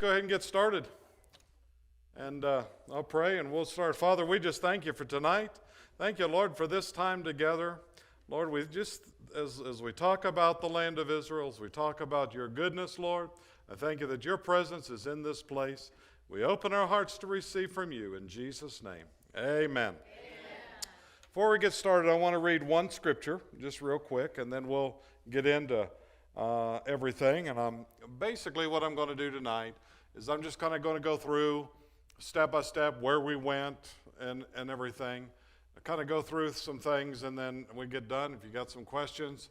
Go ahead and get started. And I'll pray and we'll start. Father, we just thank you for tonight. Thank you, Lord, for this time together. Lord, we just, as we talk about the land of Israel, as we talk about your goodness, Lord, I thank you that your presence is in this place. We open our hearts to receive from you in Jesus' name. Amen. Before we get started, I want to read one scripture, just real quick, and then we'll get into everything. And basically what I'm going to do tonight is I'm just kind of going to go through step by step where we went and everything. I kind of go through some things, and then when we get done, if you got some questions,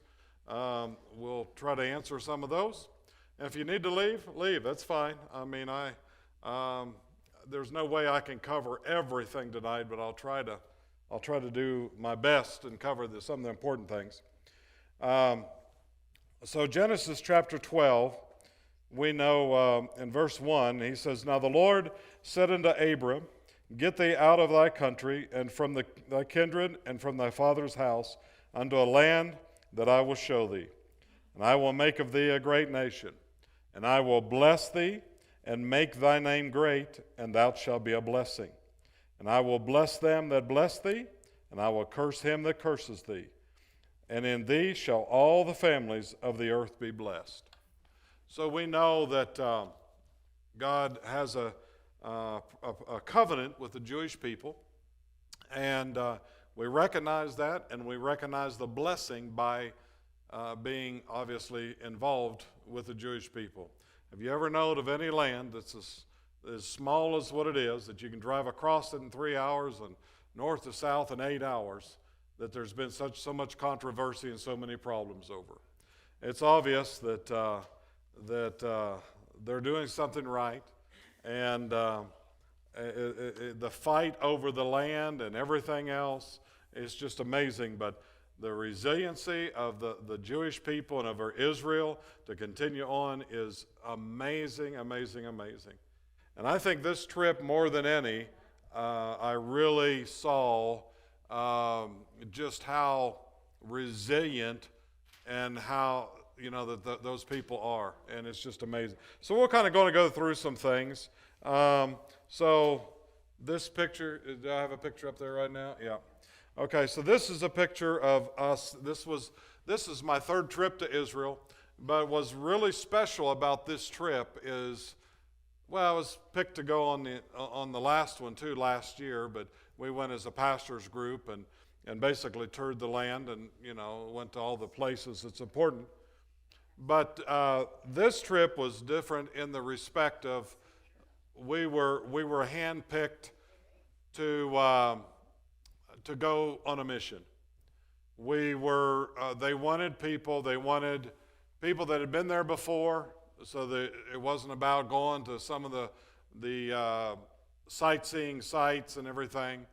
we'll try to answer some of those. And if you need to leave, that's fine. I mean, there's no way I can cover everything tonight, but I'll try to do my best and cover some of the important things. So Genesis chapter 12, we know in verse 1, he says, "Now the Lord said unto Abram, Get thee out of thy country, and from thy kindred, and from thy father's house, unto a land that I will show thee. And I will make of thee a great nation. And I will bless thee, and make thy name great, and thou shalt be a blessing. And I will bless them that bless thee, and I will curse him that curses thee. And in thee shall all the families of the earth be blessed." So we know that God has a covenant with the Jewish people, and we recognize that, and we recognize the blessing by being obviously involved with the Jewish people. Have you ever known of any land that's as small as what it is, that you can drive across it in 3 hours and north to south in 8 hours, that there's been so much controversy and so many problems over? It's obvious that they're doing something right, and the fight over the land and everything else is just amazing. But the resiliency of the Jewish people and of Israel to continue on is amazing, amazing, amazing. And I think this trip, more than any, I really saw just how resilient and how those people are, and it's just amazing. So we're kind of going to go through some things. So this picture, do I have a picture up there right now? Yeah. Okay, so this is a picture of us. This is my third trip to Israel, but what's really special about this trip is, well, I was picked to go on the last one too last year, but we went as a pastor's group and basically toured the land and went to all the places that's important. But this trip was different in the respect of we were handpicked to go on a mission. They wanted people that had been there before, so that it wasn't about going to some of the sightseeing sites and everything.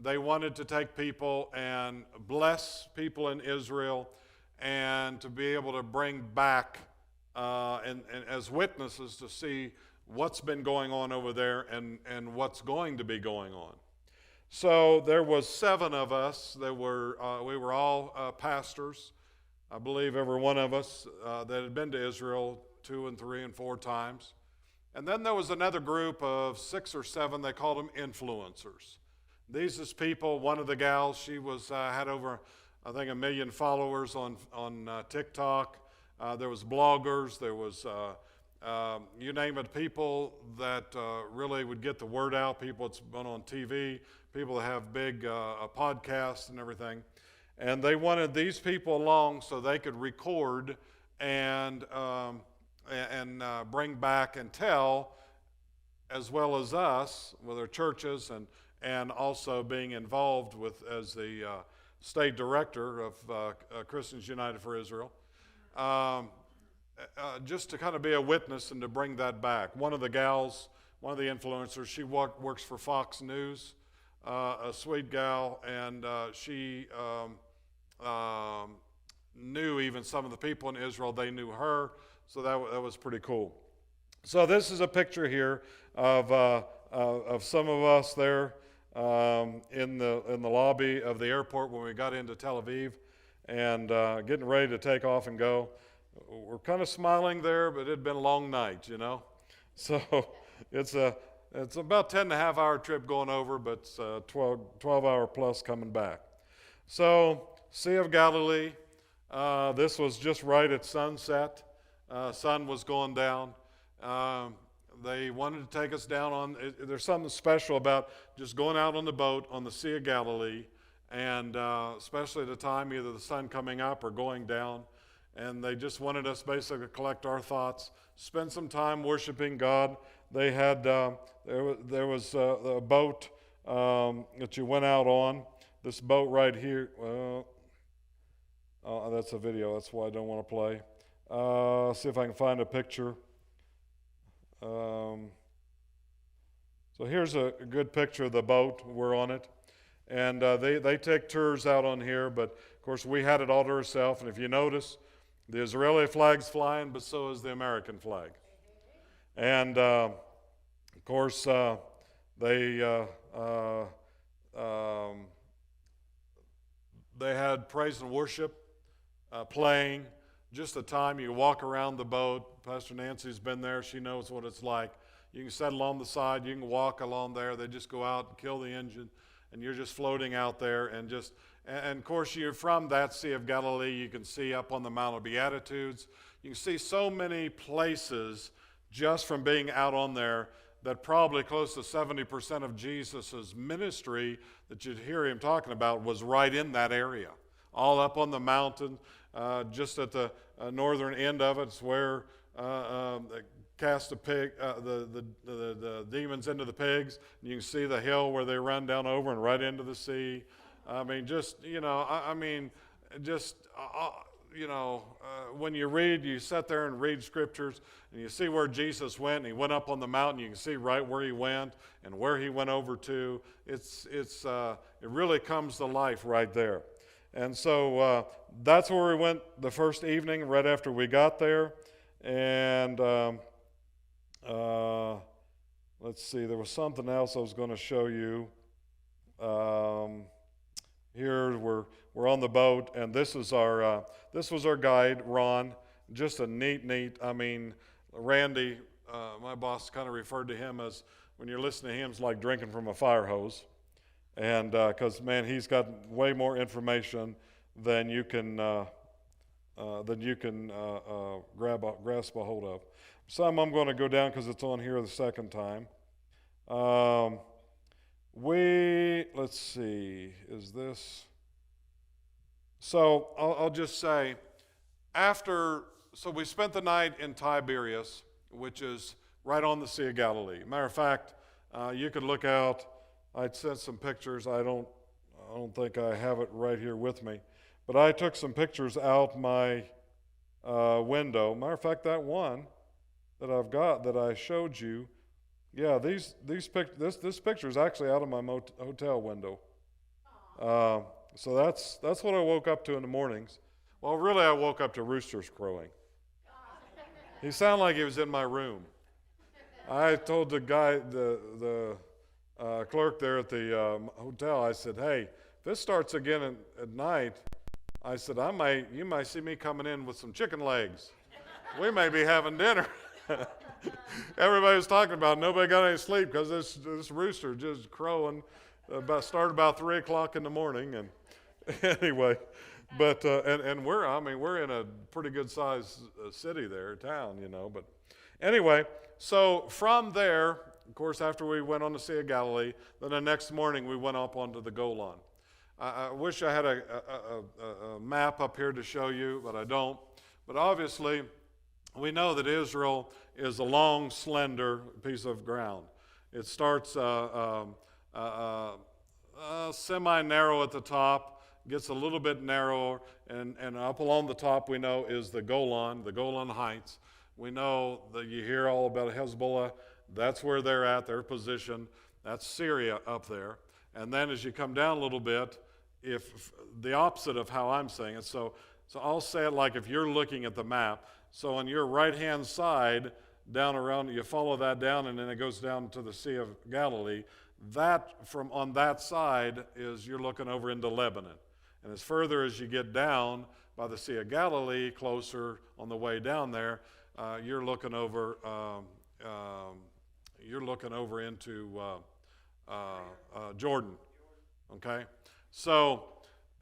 They wanted to take people and bless people in Israel, and to be able to bring back and as witnesses to see what's been going on over there and what's going to be going on. So there was 7 of us. We were all pastors. I believe every one of us that had been to Israel 2 and 3 and 4 times. And then there was another group of 6 or 7. They called them influencers. These is people. One of the gals, she had over, I think, 1 million followers on TikTok. There was bloggers. There was, you name it, people that really would get the word out. People that's been on TV. People that have big podcasts and everything. And they wanted these people along so they could record and bring back and tell, as well as us, with our churches and also being involved as the state director of Christians United for Israel, just to kind of be a witness and to bring that back. One of the gals, one of the influencers, she works for Fox News, a sweet gal, and she knew even some of the people in Israel. They knew her, so that was pretty cool. So this is a picture here of some of us there in the lobby of the airport when we got into Tel Aviv, and getting ready to take off and go. We're kind of smiling there, but it had been a long night, So it's about 10 and a half hour trip going over, but it's 12 hour plus coming back. So, Sea of Galilee, this was just right at sunset. Sun was going down. They wanted to take us down on, there's something special about just going out on the boat on the Sea of Galilee, and especially at a time either the sun coming up or going down. And they just wanted us basically to collect our thoughts, spend some time worshiping God. They had, there was a boat that you went out on. This boat right here, well, that's a video, that's why I don't want to play. See if I can find a picture. So here's a good picture of the boat. We're on it. And they take tours out on here, but of course we had it all to ourselves. And if you notice, the Israeli flag's flying, but so is the American flag. And of course, they had praise and worship playing. Just the time you walk around the boat. Pastor Nancy's been there. She knows what it's like. You can settle on the side. You can walk along there. They just go out and kill the engine, and you're just floating out there. And of course, you're from that Sea of Galilee. You can see up on the Mount of Beatitudes. You can see so many places just from being out on there that probably close to 70% of Jesus' ministry that you'd hear him talking about was right in that area. All up on the mountain, just at the northern end of it, it's where they cast the demons into the pigs. And you can see the hill where they run down over and right into the sea. I mean, just, when you read, you sit there and read scriptures, and you see where Jesus went, and he went up on the mountain. You can see right where he went and where he went over to. It really comes to life right there. And so that's where we went the first evening, right after we got there. And let's see, there was something else I was going to show you. Here we're on the boat, and this was our guide, Ron. Just a neat. I mean, Randy, my boss, kind of referred to him as, when you're listening to him, it's like drinking from a fire hose. And because, man, he's got way more information than you can grasp a hold of. Some I'm going to go down because it's on here the second time. Let's see, is this? So I'll just say, so we spent the night in Tiberias, which is right on the Sea of Galilee. Matter of fact, you could look out. I'd sent some pictures. I don't think I have it right here with me, but I took some pictures out my window. Matter of fact, that one that I've got that I showed you, yeah, this picture is actually out of my hotel window. So that's what I woke up to in the mornings. Well, really, I woke up to roosters crowing. He sounded like he was in my room. I told the guy, the clerk there at the hotel, I said, hey, if this starts again at night, I said, you might see me coming in with some chicken legs. We may be having dinner. Everybody was talking about it. Nobody got any sleep because this rooster just crowing. Started about 3 o'clock in the morning, and anyway, but and we're in a pretty good sized city there, town, But anyway, so from there, of course, after we went on the Sea of Galilee, then the next morning we went up onto the Golan. I wish I had a map up here to show you, but I don't. But obviously, we know that Israel is a long, slender piece of ground. It starts semi-narrow at the top, gets a little bit narrower, and up along the top we know is the Golan Heights. We know that you hear all about Hezbollah. That's where they're at, their position. That's Syria up there. And then as you come down a little bit, if the opposite of how I'm saying it, so I'll say it like if you're looking at the map. So on your right-hand side, down around, you follow that down, and then it goes down to the Sea of Galilee. That, from on that side, is you're looking over into Lebanon. And as further as you get down by the Sea of Galilee, closer on the way down there, you're looking over you're looking over into Jordan. Okay, so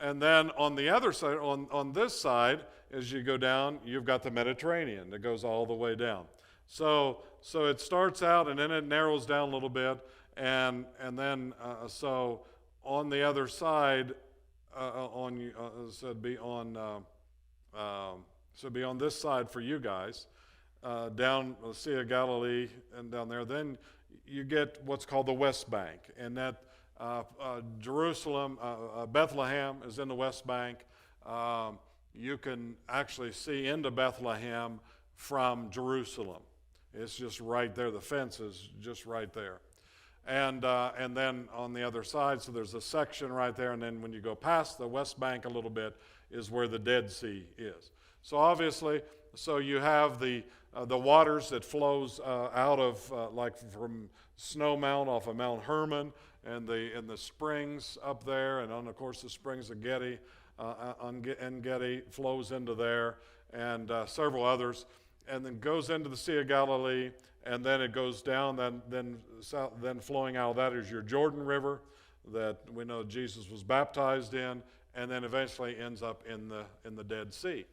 and then on the other side, on this side, as you go down, you've got the Mediterranean that goes all the way down. So it starts out and then it narrows down a little bit, and then so on the other side, so it'd be on this side for you guys, down the Sea of Galilee and down there. Then you get what's called the West Bank, and that Jerusalem, Bethlehem is in the West Bank. You can actually see into Bethlehem from Jerusalem. It's just right there. The fence is just right there. And then on the other side, so there's a section right there, and then when you go past the West Bank a little bit is where the Dead Sea is. So obviously, so you have the waters that flows out of like from Snow Mount off of Mount Hermon, and the springs up there, and of course the springs of Gedi, En-Gedi flows into there, and several others, and then goes into the Sea of Galilee, and then it goes down. Then flowing out of that is your Jordan River that we know Jesus was baptized in, and then eventually ends up in the Dead Sea.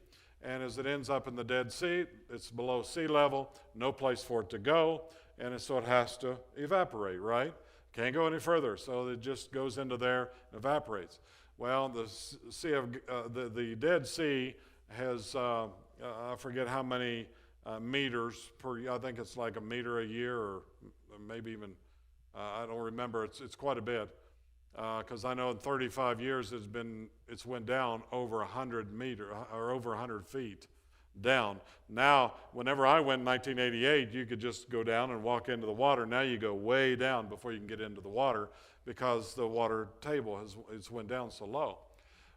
And as it ends up in the Dead Sea, it's below sea level, no place for it to go, and so it has to evaporate, right? Can't go any further, so it just goes into there and evaporates. Well, the Dead Sea has I forget how many meters per. I think it's like a meter a year, or maybe even I don't remember. It's quite a bit, because I know in 35 years it's went down over 100 meters or over 100 feet down. Now, whenever I went in 1988, you could just go down and walk into the water. Now you go way down before you can get into the water, because the water table has went down so low.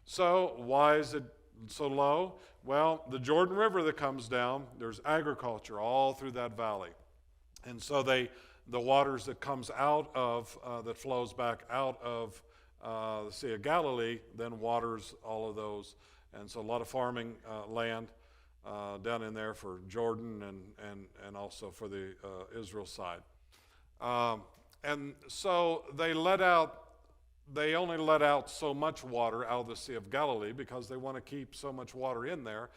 So why is it so low? Well, the Jordan River that comes down, there's agriculture all through that valley, and so the waters that comes out of that flows back out of the Sea of Galilee then waters all of those, and so a lot of farming land down in there for Jordan and also for the Israel side. And so they only let out so much water out of the Sea of Galilee because they want to keep so much water in there,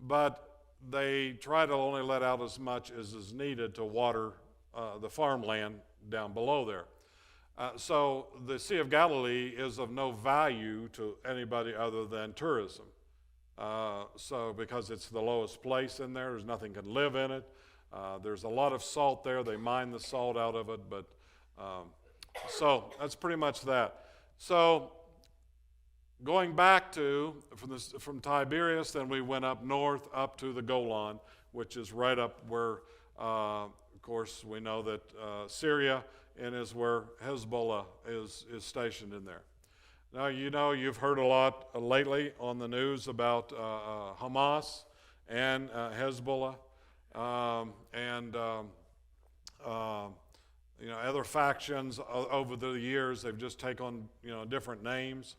but they try to only let out as much as is needed to water the farmland down below there. So the Sea of Galilee is of no value to anybody other than tourism. So because it's the lowest place in there, there's nothing can live in it. There's a lot of salt there. They mine the salt out of it, but so that's pretty much that. So going back from Tiberias, then we went up north up to the Golan, which is right up where, of course, we know that Syria and is where Hezbollah is stationed in there. Now, you've heard a lot lately on the news about Hamas and Hezbollah and other factions over the years. They've just taken on different names,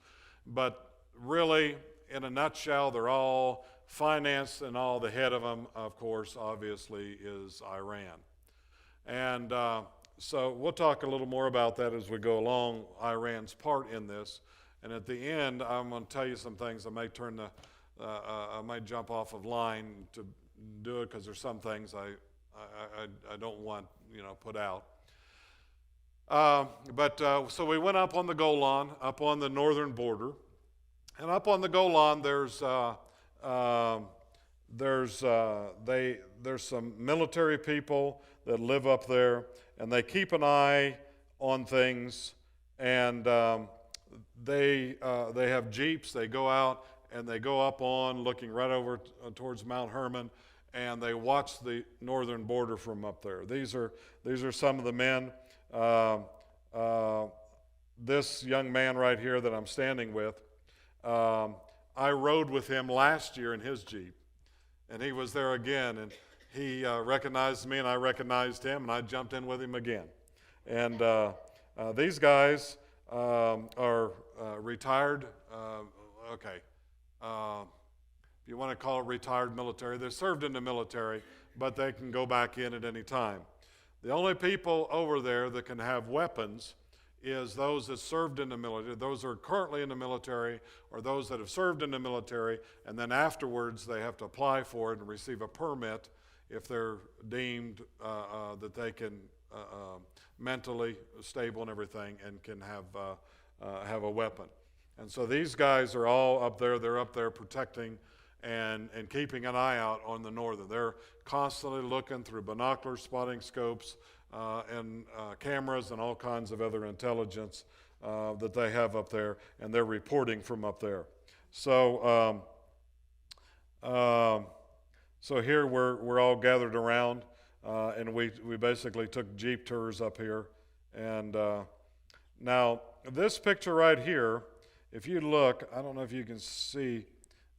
but really, in a nutshell, they're all financed, and all the head of them, of course, obviously, is Iran. And so we'll talk a little more about that as we go along, Iran's part in this. And at the end, I'm going to tell you some things. I may I might jump off of line to do it, because there's some things I don't want put out. So we went up on the Golan, up on the northern border, and up on the Golan there's some military people that live up there, and they keep an eye on things, and they have jeeps. They go out and they go up on, looking right over towards Mount Hermon, and they watch the northern border from up there. These are some of the men. This young man right here that I'm standing with, I rode with him last year in his Jeep, and he was there again, and he recognized me, and I recognized him, and I jumped in with him again. And these guys are retired, if you want to call it retired military. They're served in the military, but they can go back in at any time. The only people over there that can have weapons is those that served in the military, those who are currently in the military, or those that have served in the military, and then afterwards they have to apply for it and receive a permit if they're deemed that they can mentally stable and everything and can have a weapon. And so these guys are all up there. They're up there protecting and keeping an eye out on the northern. They're constantly looking through binoculars, spotting scopes, and cameras and all kinds of other intelligence that they have up there, and they're reporting from up there. So, so here we're all gathered around, and we basically took Jeep tours up here. And now this picture right here, if you look, I don't know if you can see,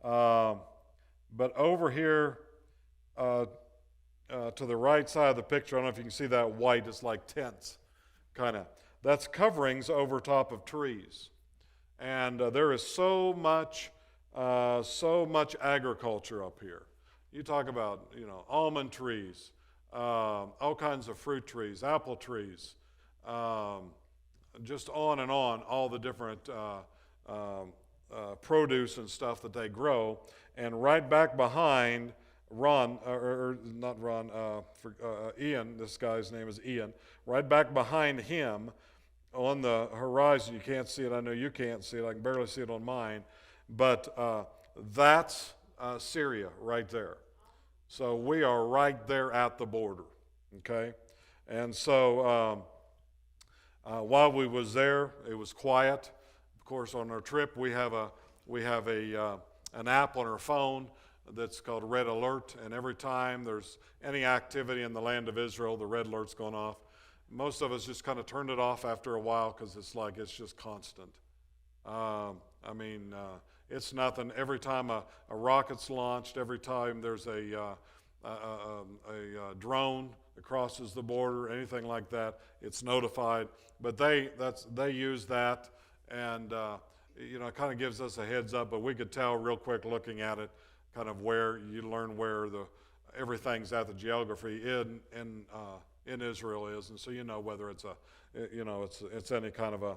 but over here to the right side of the picture, I don't know if you can see that white, it's like tents, kind of. That's coverings over top of trees. And there is so much agriculture up here. You talk about, almond trees, all kinds of fruit trees, apple trees, just on and on, all the different produce and stuff that they grow. And right back behind Ian, this guy's name is Ian, right back behind him on the horizon, you can't see it, I know you can't see it, I can barely see it on mine, but that's Syria right there. So we are right there at the border, okay? And so while we was there, it was quiet. Of course, on our trip, we have an app on our phone that's called Red Alert, and every time there's any activity in the land of Israel, the red alert's going off. Most of us just kind of turned it off after a while because it's just constant. It's nothing. Every time a rocket's launched, every time there's a drone that crosses the border, anything like that, it's notified. But they use that, and it kind of gives us a heads up. But we could tell real quick looking at it, kind of where you learn where everything's at, the geography in Israel is, and so you know whether it's it's any kind of a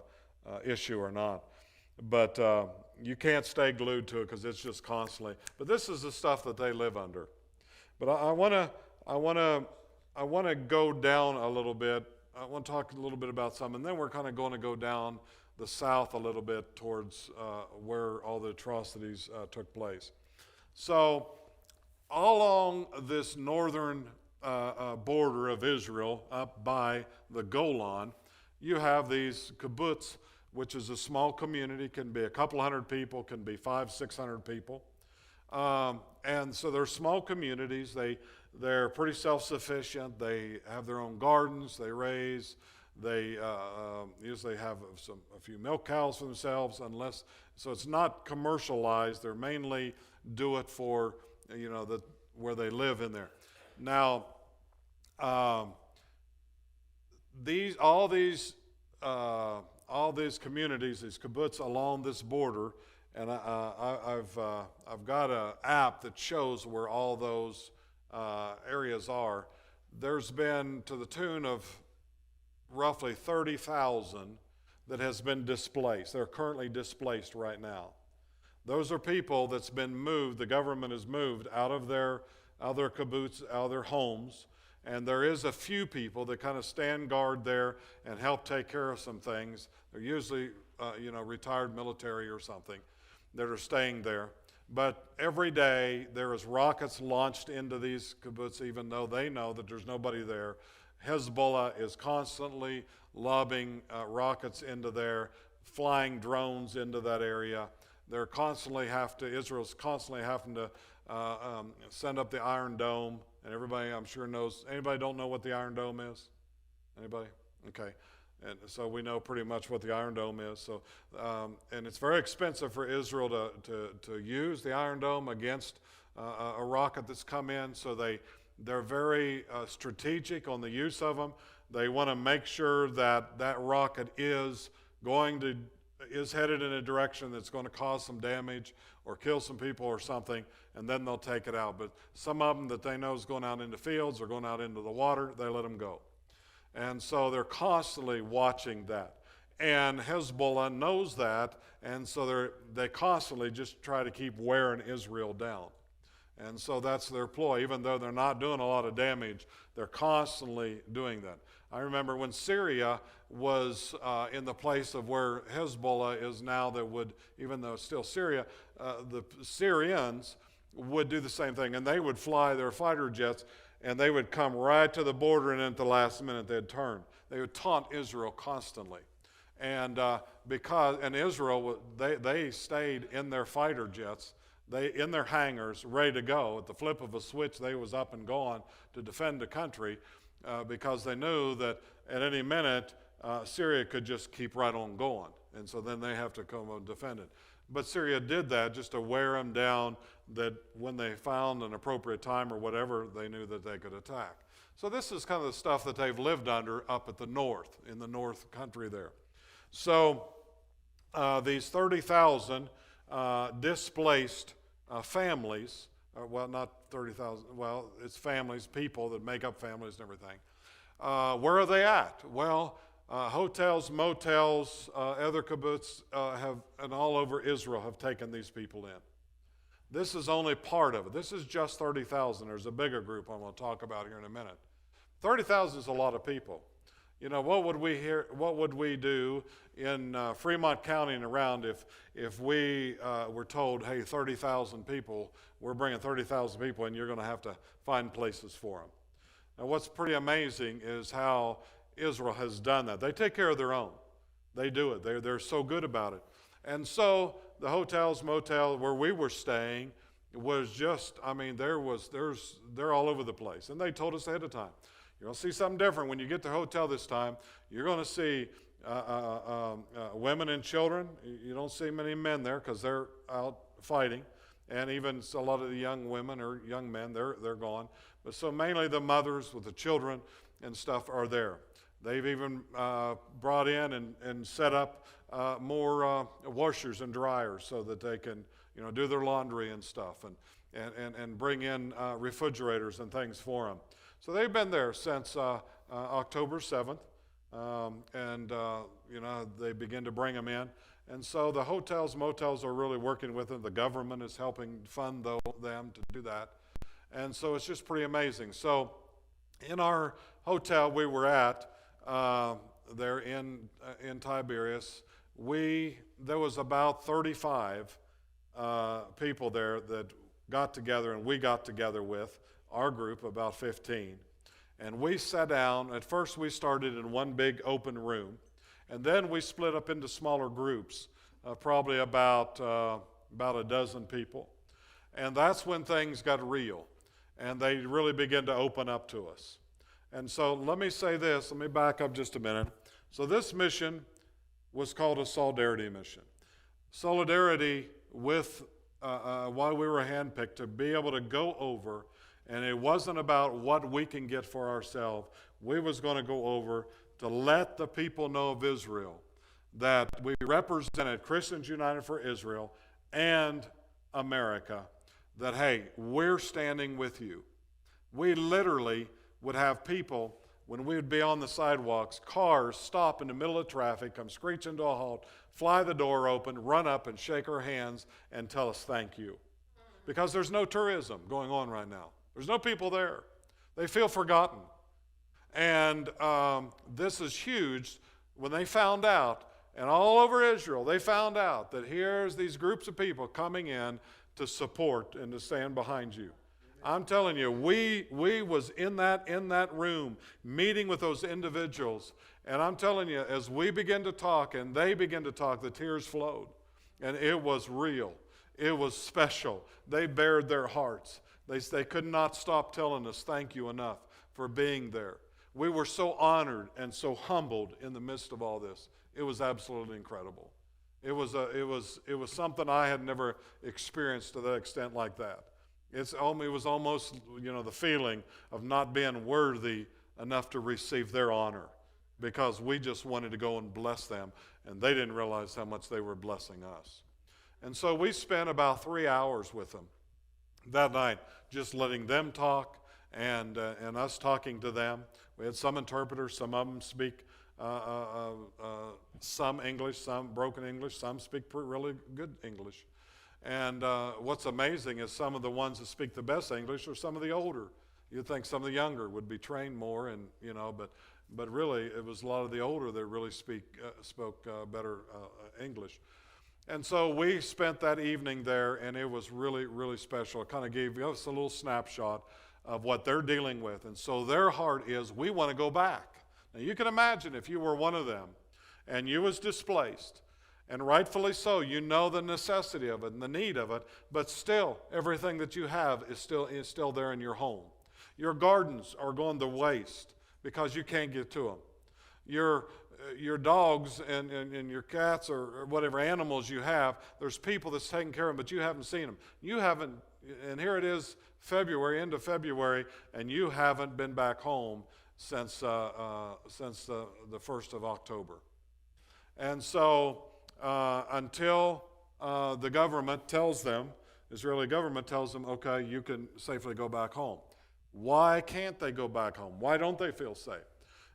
issue or not. But you can't stay glued to it because it's just constantly. But this is the stuff that they live under. But I want to go down a little bit. I want to talk a little bit about some, and then we're kind of going to go down the south a little bit towards where all the atrocities took place. So all along this northern border of Israel, up by the Golan, you have these kibbutz, which is a small community, can be a couple hundred people, can be 500-600 people. And so they're small communities. They're pretty self-sufficient. They have their own gardens. They raise. They usually have a few milk cows for themselves, so it's not commercialized. They're mainly do it for where they live in there. Now, all these communities, these kibbutz along this border, and I've got an app that shows where all those areas are. There's been to the tune of roughly 30,000 that has been displaced. They're currently displaced right now. Those are people that's been moved. The government has moved out of their kibbutz, out of their homes, and there is a few people that kind of stand guard there and help take care of some things. They're usually, retired military or something that are staying there. But every day there is rockets launched into these kibbutz, even though they know that there's nobody there. Hezbollah is constantly lobbing rockets into there, flying drones into that area. Israel's constantly having to send up the Iron Dome, and everybody I'm sure knows. Anybody don't know what the Iron Dome is? Anybody? Okay. And so we know pretty much what the Iron Dome is. So, and it's very expensive for Israel to use the Iron Dome against a rocket that's come in. So they're very strategic on the use of them. They want to make sure that rocket is headed in a direction that's going to cause some damage or kill some people or something, and then they'll take it out. But some of them that they know is going out into fields or going out into the water, they let them go. And so they're constantly watching that. And Hezbollah knows that, and so they constantly just try to keep wearing Israel down. And so that's their ploy. Even though they're not doing a lot of damage, they're constantly doing that. I remember when Syria was in the place of where Hezbollah is now, that would, even though it's still Syria, the Syrians would do the same thing. And they would fly their fighter jets, and they would come right to the border, and at the last minute they'd turn. They would taunt Israel constantly. And Israel, they stayed in their fighter jets, in their hangars, ready to go. At the flip of a switch, they was up and gone to defend the country, because they knew that at any minute Syria could just keep right on going, and so then they have to come and defend it. But Syria did that just to wear them down, that when they found an appropriate time or whatever, they knew that they could attack. So this is kind of the stuff that they've lived under up at the north, in the north country there. So these 30,000 displaced families, well, not 30,000, well, it's families, people that make up families and everything. Where are they at? Well, hotels, motels, other kibbutz and all over Israel have taken these people in. This is only part of it. This is just 30,000. There's a bigger group I'm going to talk about here in a minute. 30,000 is a lot of people. You know, what would we do in Fremont County and around if we were told, hey, 30,000 people, we're bringing 30,000 people, and you're going to have to find places for them. Now, what's pretty amazing is how Israel has done that. They take care of their own. They do it. They're so good about it. And so the hotels, motel where we were staying was just, I mean, they're all over the place. And they told us ahead of time, you're going to see something different when you get to the hotel this time. You're going to see women and children. You don't see many men there because they're out fighting. And even a lot of the young women or young men, they're gone. But so mainly the mothers with the children and stuff are there. They've even brought in and set up more washers and dryers so that they can, you know, do their laundry and stuff, and bring in refrigerators and things for them. So they've been there since October 7th, you know, they begin to bring them in. And so the hotels, motels are really working with them. The government is helping fund them to do that. And so it's just pretty amazing. So in our hotel we were at there in Tiberias, there was about 35 people there that got together, and we got together with our group, about 15. And we sat down. At first we started in one big open room, and then we split up into smaller groups, probably about a dozen people. And that's when things got real, and they really began to open up to us. And so let me say this, let me back up just a minute. So this mission was called a solidarity mission. Solidarity with, why we were handpicked to be able to go over, and it wasn't about what we can get for ourselves. We was going to go over to let the people know of Israel that we represented Christians United for Israel and America, that, hey, we're standing with you. We literally would have people, when we would be on the sidewalks, cars stop in the middle of traffic, come screeching to a halt, fly the door open, run up and shake our hands and tell us thank you. Because there's no tourism going on right now. There's no people there. They feel forgotten. And this is huge. When they found out, and all over Israel, they found out that here's these groups of people coming in to support and to stand behind you. I'm telling you, we was in that room meeting with those individuals, and I'm telling you, as we begin to talk and they begin to talk, the tears flowed, and it was real. It was special. They bared their hearts. They could not stop telling us thank you enough for being there. We were so honored and so humbled in the midst of all this. It was absolutely incredible. It was something I had never experienced to that extent like that. It was almost, you know, the feeling of not being worthy enough to receive their honor, because we just wanted to go and bless them, and they didn't realize how much they were blessing us. And so we spent about 3 hours with them that night, just letting them talk and us talking to them. We had some interpreters. Some of them speak some English, some broken English, some speak really good English. And what's amazing is some of the ones that speak the best English are some of the older. You'd think some of the younger would be trained more, and but really it was a lot of the older that really spoke better English. And so we spent that evening there, and it was really, really special. It kind of gave us a little snapshot of what they're dealing with. And so their heart is, we want to go back. Now you can imagine if you were one of them and you was displaced, and rightfully so, you know the necessity of it and the need of it, but still everything that you have is still there in your home. Your gardens are going to waste because you can't get to them. Your dogs and your cats or whatever animals you have, there's people that's taking care of them, but you haven't seen them. You haven't, and here it is, February, end of February, and you haven't been back home since the 1st of October. And so until the government tells them, Israeli government tells them, okay, you can safely go back home. Why can't they go back home? Why don't they feel safe?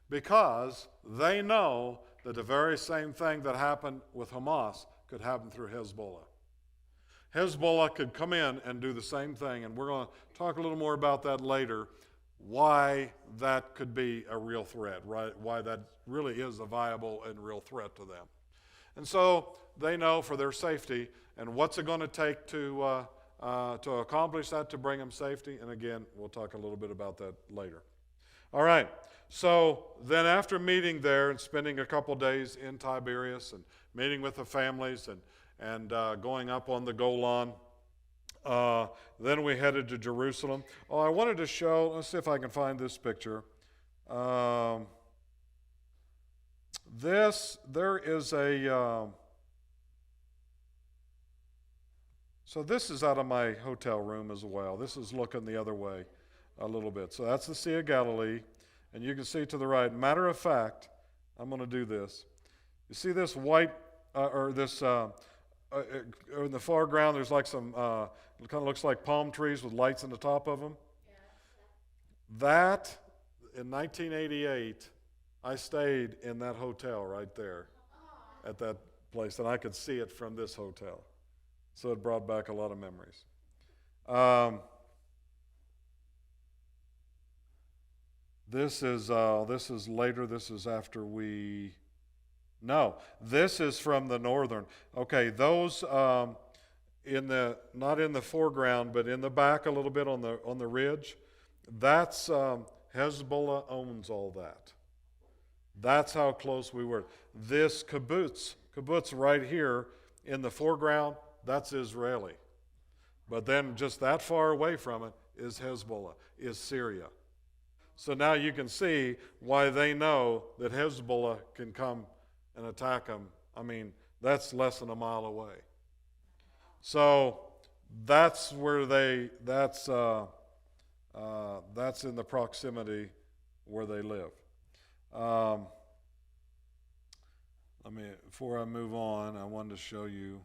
Because they know that the very same thing that happened with Hamas could happen through Hezbollah. Hezbollah could come in and do the same thing, and we're going to talk a little more about that later, why that could be a real threat, right? Why that really is a viable and real threat to them. And so they know for their safety, and what's it going to take to accomplish that, to bring them safety? And again, we'll talk a little bit about that later. All right, so then after meeting there and spending a couple days in Tiberias and meeting with the families and going up on the Golan, then we headed to Jerusalem. Oh, I wanted to show, let's see if I can find this picture. There is a, so this is out of my hotel room as well. This is looking the other way a little bit. So that's the Sea of Galilee, and you can see to the right. Matter of fact, I'm going to do this. You see this white, in the far ground, there's like some, it kind of looks like palm trees with lights on the top of them. That, in 1988, I stayed in that hotel right there at that place, and I could see it from this hotel. So it brought back a lot of memories. This is later. This is after this is from the northern. Okay, those not in the foreground, but in the back a little bit on the ridge. That's Hezbollah owns all that. That's how close we were. This kibbutz right here in the foreground, that's Israeli. But then just that far away from it is Hezbollah, is Syria. So now you can see why they know that Hezbollah can come and attack them. I mean, that's less than a mile away. So that's where that's in the proximity where they live. Before I move on, I wanted to show you.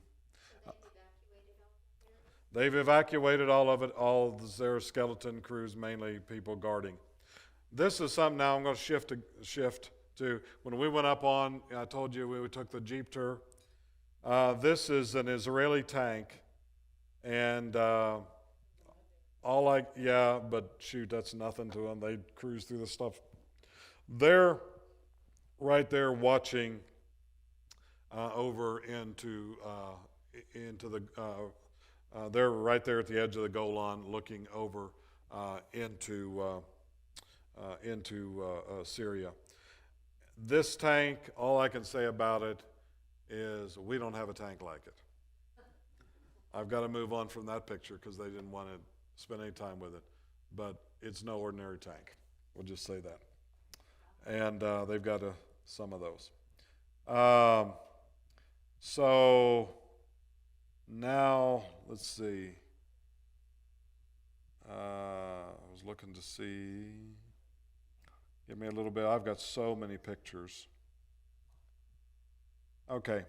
They've evacuated all of it, all their skeleton crews, mainly people guarding. This is something now I'm going to shift to when we went up on, I told you we took the Jeep tour. This is an Israeli tank, and but shoot, that's nothing to them. They cruise through the stuff. They're right there watching over into the. They're right there at the edge of the Golan, looking over into Syria. This tank, all I can say about it is we don't have a tank like it. I've got to move on from that picture because they didn't want to spend any time with it. But it's no ordinary tank. We'll just say that. And they've got some of those. So now, let's see. I was looking to see. Give me a little bit. I've got so many pictures. Okay.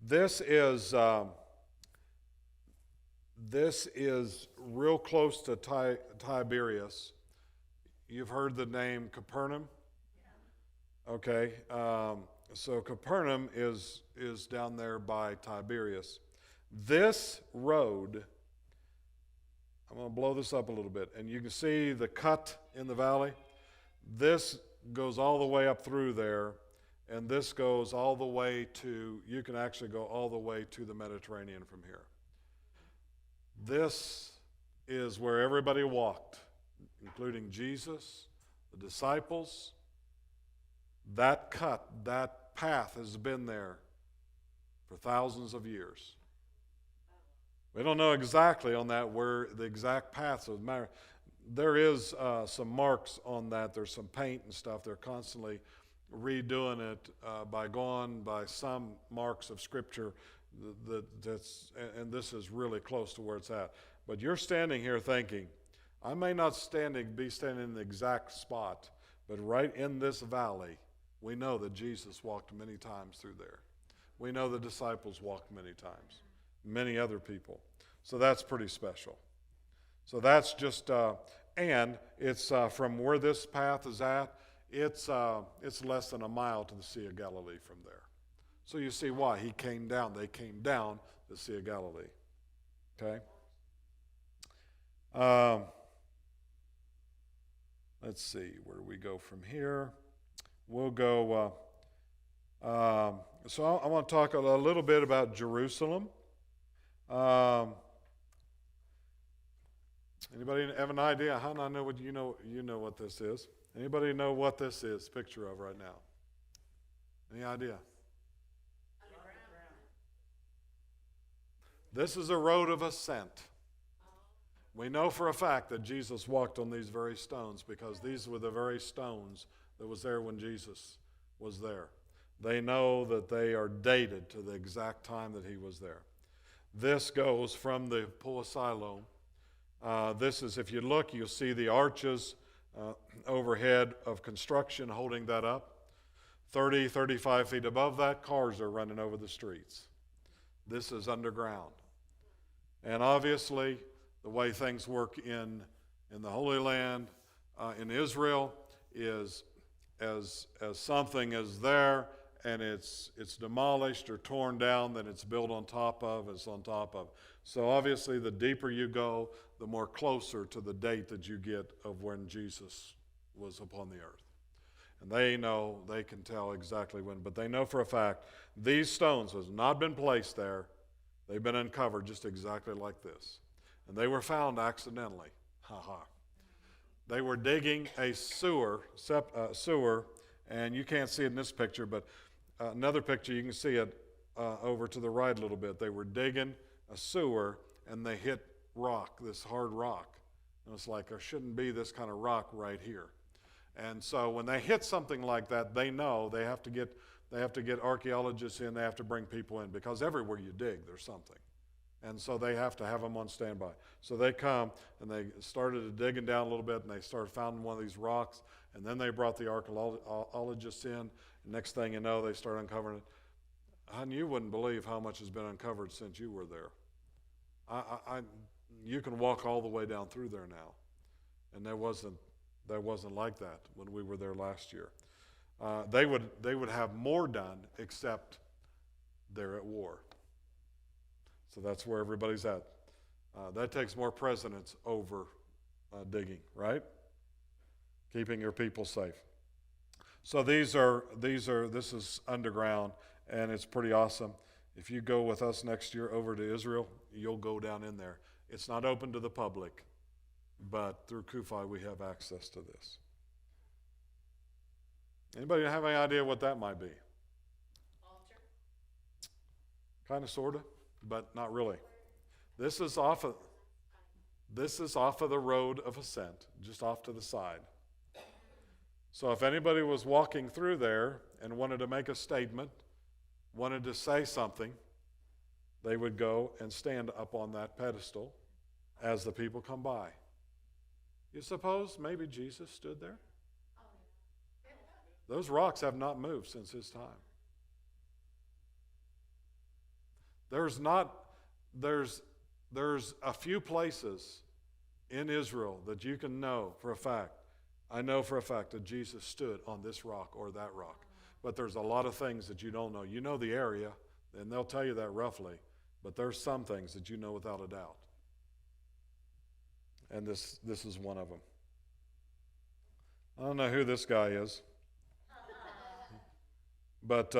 This is real close to Tiberias. you've heard the name Capernaum? Okay, so Capernaum is down there by Tiberias. This road, I'm going to blow this up a little bit, and you can see the cut in the valley. This goes all the way up through there, and this goes all the way to, you can actually go all the way to the Mediterranean from here. This is where everybody walked, including Jesus, the disciples. That cut, that path has been there for thousands of years. We don't know exactly on that where the exact paths of matter. There is some marks on that. There's some paint and stuff. They're constantly redoing it by some marks of Scripture. And this is really close to where it's at. But you're standing here thinking, I may not be standing in the exact spot, but right in this valley, we know that Jesus walked many times through there. We know the disciples walked many times, many other people. So that's pretty special. So that's just, and it's from where this path is at, it's less than a mile to the Sea of Galilee from there. So you see why they came down the Sea of Galilee. Okay? Let's see, where do we go from here? We'll go, so I want to talk a little bit about Jerusalem. Anybody have an idea? How do I know what you know what this is? Anybody know what this is picture of right now? Any idea? This is a road of ascent. We know for a fact that Jesus walked on these very stones because these were the very stones that was there when Jesus was there. They know that they are dated to the exact time that he was there. This goes from the Pool of Siloam. This is, if you look, you'll see the arches overhead of construction holding that up. 30, 35 feet above that, cars are running over the streets. This is underground. And obviously, the way things work in the Holy Land, in Israel, is as something is there and it's demolished or torn down, then it's built on top of, it's on top of. So obviously, the deeper you go, the more closer to the date that you get of when Jesus was upon the earth. And they know, they can tell exactly when, but they know for a fact these stones have not been placed there. They've been uncovered just exactly like this. And they were found accidentally. They were digging a sewer, and you can't see it in this picture, but another picture, you can see it over to the right a little bit. They were digging a sewer, and they hit rock, this hard rock. And it's like, there shouldn't be this kind of rock right here. And so when they hit something like that, they know they have to get archaeologists in, they have to bring people in, because everywhere you dig, there's something. And so they have to have them on standby. So they come, and they started digging down a little bit, and they started finding one of these rocks, and then they brought the archaeologists in. And next thing you know, they started uncovering it. And you wouldn't believe how much has been uncovered since you were there. You can walk all the way down through there now. And that wasn't like that when we were there last year. They would have more done, except they're at war. So that's where everybody's at. That takes more precedence over digging, right? Keeping your people safe. So this is underground, and it's pretty awesome. If you go with us next year over to Israel, you'll go down in there. It's not open to the public, but through CUFI we have access to this. Anybody have any idea what that might be? Altar. Kind of, sort of, but not really. This is off of the road of ascent, just off to the side. So if anybody was walking through there and wanted to make a statement, wanted to say something, they would go and stand up on that pedestal as the people come by. You suppose maybe Jesus stood there? Those rocks have not moved since his time. There's a few places in Israel that you can know for a fact I know for a fact that Jesus stood on this rock or that rock. But there's a lot of things that you don't know. You know the area, and they'll tell you that roughly, but there's some things that you know without a doubt. And this is one of them. I don't know who this guy is, but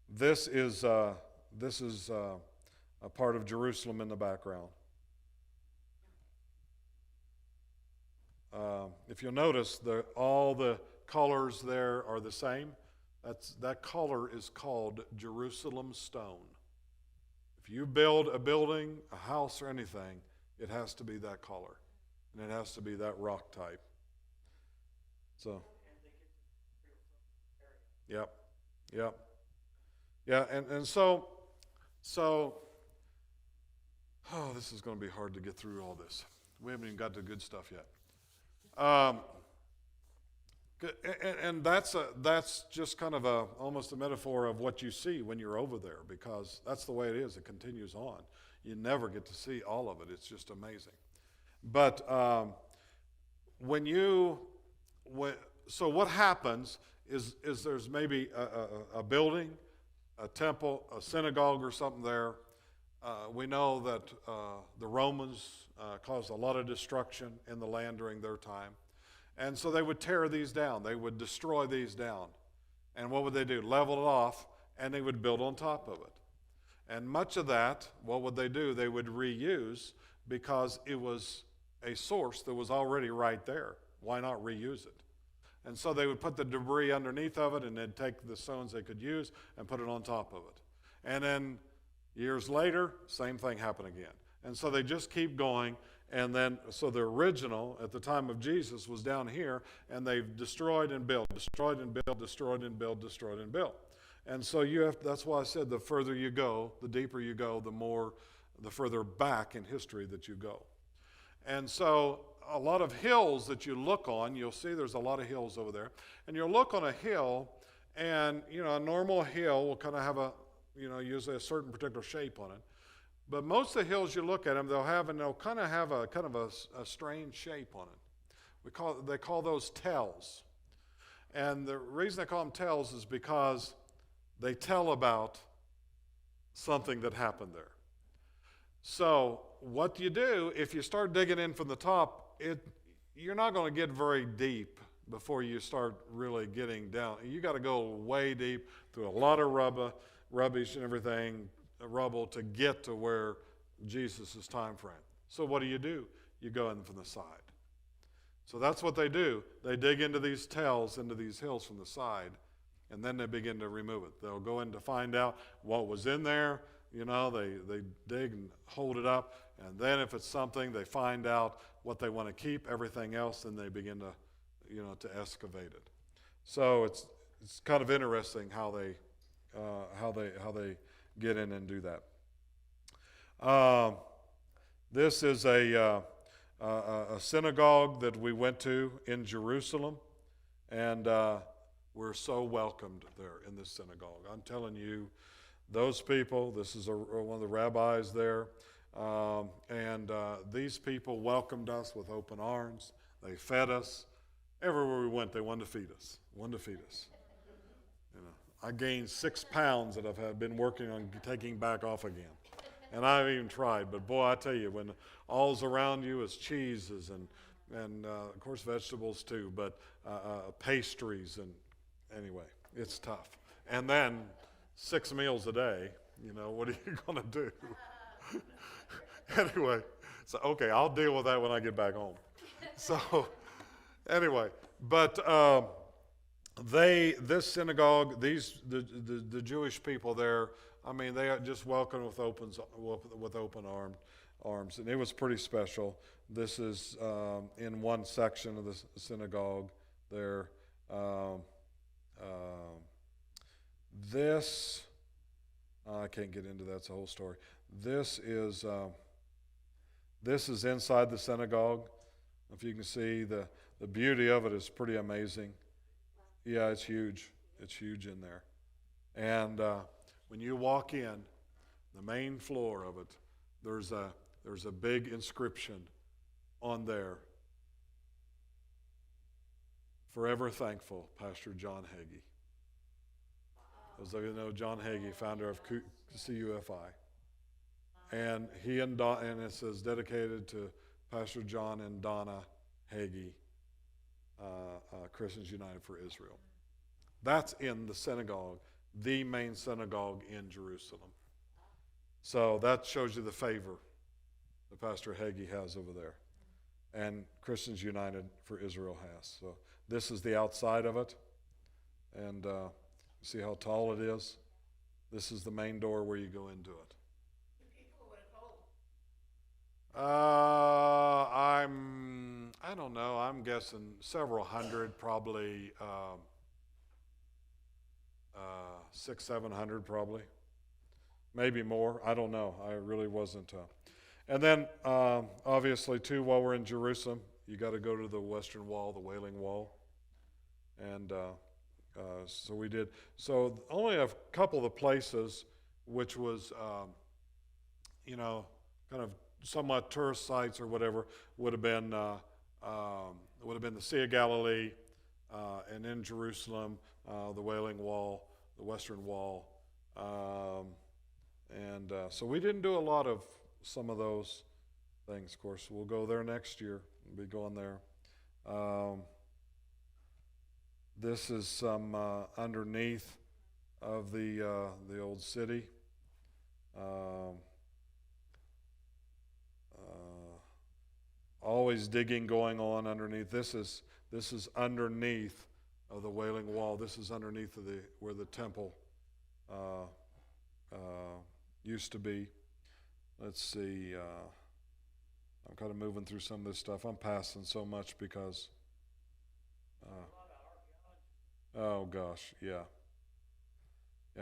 this is a part of Jerusalem in the background. If you'll notice, all the colors there are the same. That color is called Jerusalem stone. If you build a building, a house, or anything, it has to be that color, and it has to be that rock type. So, yep, yeah, and so, oh, this is going to be hard to get through all this. We haven't even got to the good stuff yet. And that's just kind of almost a metaphor of what you see when you're over there, because that's the way it is. It continues on. You never get to see all of it. It's just amazing. But so what happens is there's maybe a building, a temple, a synagogue or something there. We know that the Romans caused a lot of destruction in the land during their time. And so they would tear these down. They would destroy these down. And what would they do? Level it off, and they would build on top of it. And much of that, what would they do? They would reuse, because it was a source that was already right there. Why not reuse it? And so they would put the debris underneath of it, and they'd take the stones they could use and put it on top of it. And then years later, same thing happened again. And so they just keep going. And then, so the original at the time of Jesus was down here, and they've destroyed and built, destroyed and built, destroyed and built, destroyed and built. And so that's why I said the further you go, the deeper you go, the further back in history that you go. And so a lot of hills that you look on, you'll see there's a lot of hills over there. And you'll look on a hill, and, a normal hill will kind of have usually a certain particular shape on it. But most of the hills you look at them, they'll kind of have a strange shape on it. They call those tells. And the reason they call them tells is because they tell about something that happened there. So what you do, if you start digging in from the top, you're not going to get very deep before you start really getting down. You got to go way deep through a lot of rubbish and everything, rubble, to get to where Jesus' time frame. So what do? You go in from the side. So that's what they do. They dig into these tells, into these hills from the side, and then they begin to remove it. They'll go in to find out what was in there. They dig and hold it up, and then if it's something, they find out what they want to keep. Everything else, and they begin to excavate it. So it's kind of interesting how they get in and do that. This is a synagogue that we went to in Jerusalem, and we're so welcomed there in this synagogue. I'm telling you, those people, this is one of the rabbis there, and these people welcomed us with open arms. They fed us. Everywhere we went, they wanted to feed us. I gained 6 pounds that I've been working on taking back off again. And I haven't even tried. But boy, I tell you, when all's around you is cheeses and of course vegetables too, but pastries, and anyway, it's tough. And then 6 meals a day, what are you going to do? Anyway, so okay, I'll deal with that when I get back home. So anyway, but this synagogue, the Jewish people there, they are just welcomed with open arms, and it was pretty special. This is in one section of the synagogue there. I can't get into that. It's a whole story. This is inside the synagogue. If you can see, the beauty of it is pretty amazing. Yeah, it's huge. It's huge in there. And when you walk in, the main floor of it, there's a big inscription on there. Forever thankful, Pastor John Hagee. As you know, John Hagee, founder of CUFI. And he and it says dedicated to Pastor John and Donna Hagee, Christians United for Israel. That's in the synagogue, the main synagogue in Jerusalem. So that shows you the favor that Pastor Hagee has over there. And Christians United for Israel has. So this is the outside of it. And see how tall it is? This is the main door where you go into it. I don't know. I'm guessing several hundred, probably 600-700 probably. Maybe more. I don't know. I really wasn't. And then, obviously, too, while we're in Jerusalem, you got to go to the Western Wall, the Wailing Wall. And so we did. So only a couple of the places, which was, kind of somewhat tourist sites or whatever, would have been the Sea of Galilee, and in Jerusalem, the Wailing Wall, the Western Wall. So we didn't do a lot of some of those things. Of course, we'll go there next year. We'll be going there. This is some underneath of the old city. Always digging going on underneath. This is underneath of the Wailing Wall. This is underneath of where the temple used to be. Let's see. I'm kind of moving through some of this stuff. I'm passing so much because. Oh gosh, yeah.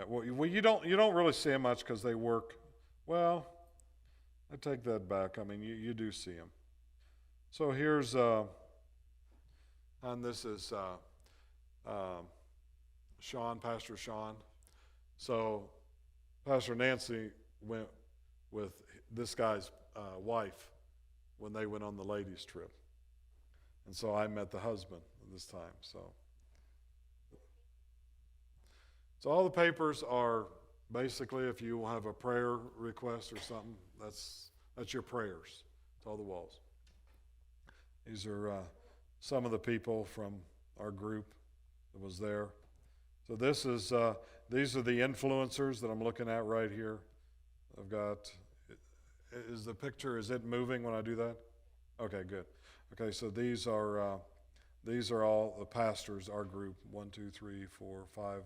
Well, you don't really see them much because they work. Well, I take that back. I mean, you do see them. So here's, and this is Sean, Pastor Sean. So Pastor Nancy went with this guy's wife when they went on the ladies' trip. And so I met the husband at this time. So all the papers are basically, if you have a prayer request or something, that's your prayers. It's all the walls. These are some of the people from our group that was there. So these are the influencers that I'm looking at right here. I've got, is it moving when I do that? Okay, good. Okay, so these are all the pastors, our group, 1, 2, 3, 4, 5.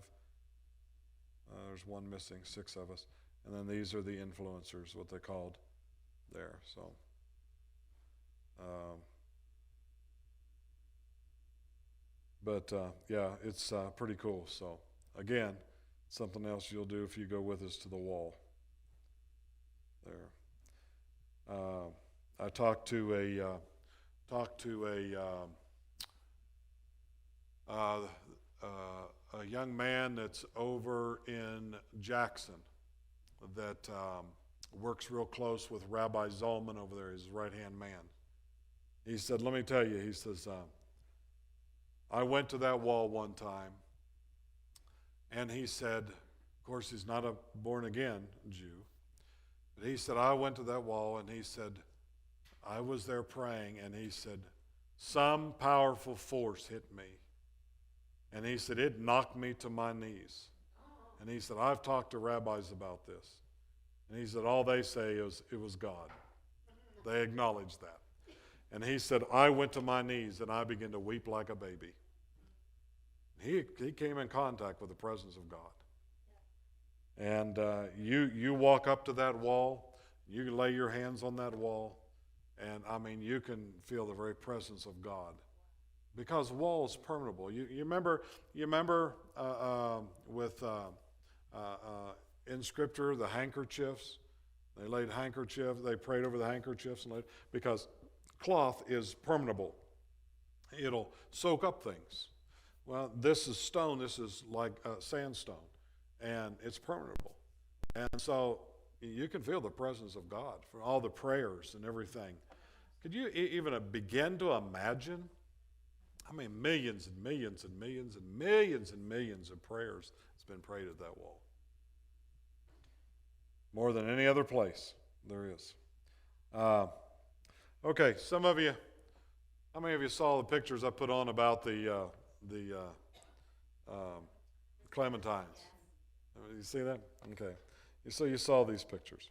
There's one missing, 6 of us. And then these are the influencers, what they called there. So, yeah, it's pretty cool. So, again, something else you'll do if you go with us to the wall. There. I talked to a young man that's over in Jackson that works real close with Rabbi Zalman over there, his right-hand man. He said, let me tell you, he says, I went to that wall one time, and he said, of course, he's not a born-again Jew, but he said, I went to that wall, and he said, I was there praying, and he said, some powerful force hit me. And he said, it knocked me to my knees. And he said, I've talked to rabbis about this. And he said, all they say is it was God. They acknowledge that. And he said, I went to my knees and I began to weep like a baby. He came in contact with the presence of God. And you walk up to that wall, you lay your hands on that wall, and I mean, you can feel the very presence of God. Because the wall is permeable. You remember with in Scripture the handkerchiefs. They laid handkerchiefs. They prayed over the handkerchiefs because cloth is permeable. It'll soak up things. Well, this is stone. This is like sandstone, and it's permeable. And so you can feel the presence of God for all the prayers and everything. Could you even begin to imagine I mean, millions and millions and millions and millions and millions of prayers has been prayed at that wall. More than any other place there is. Okay, some of you, how many of you saw the pictures I put on about the Clementines? You see that? Okay. So you saw these pictures.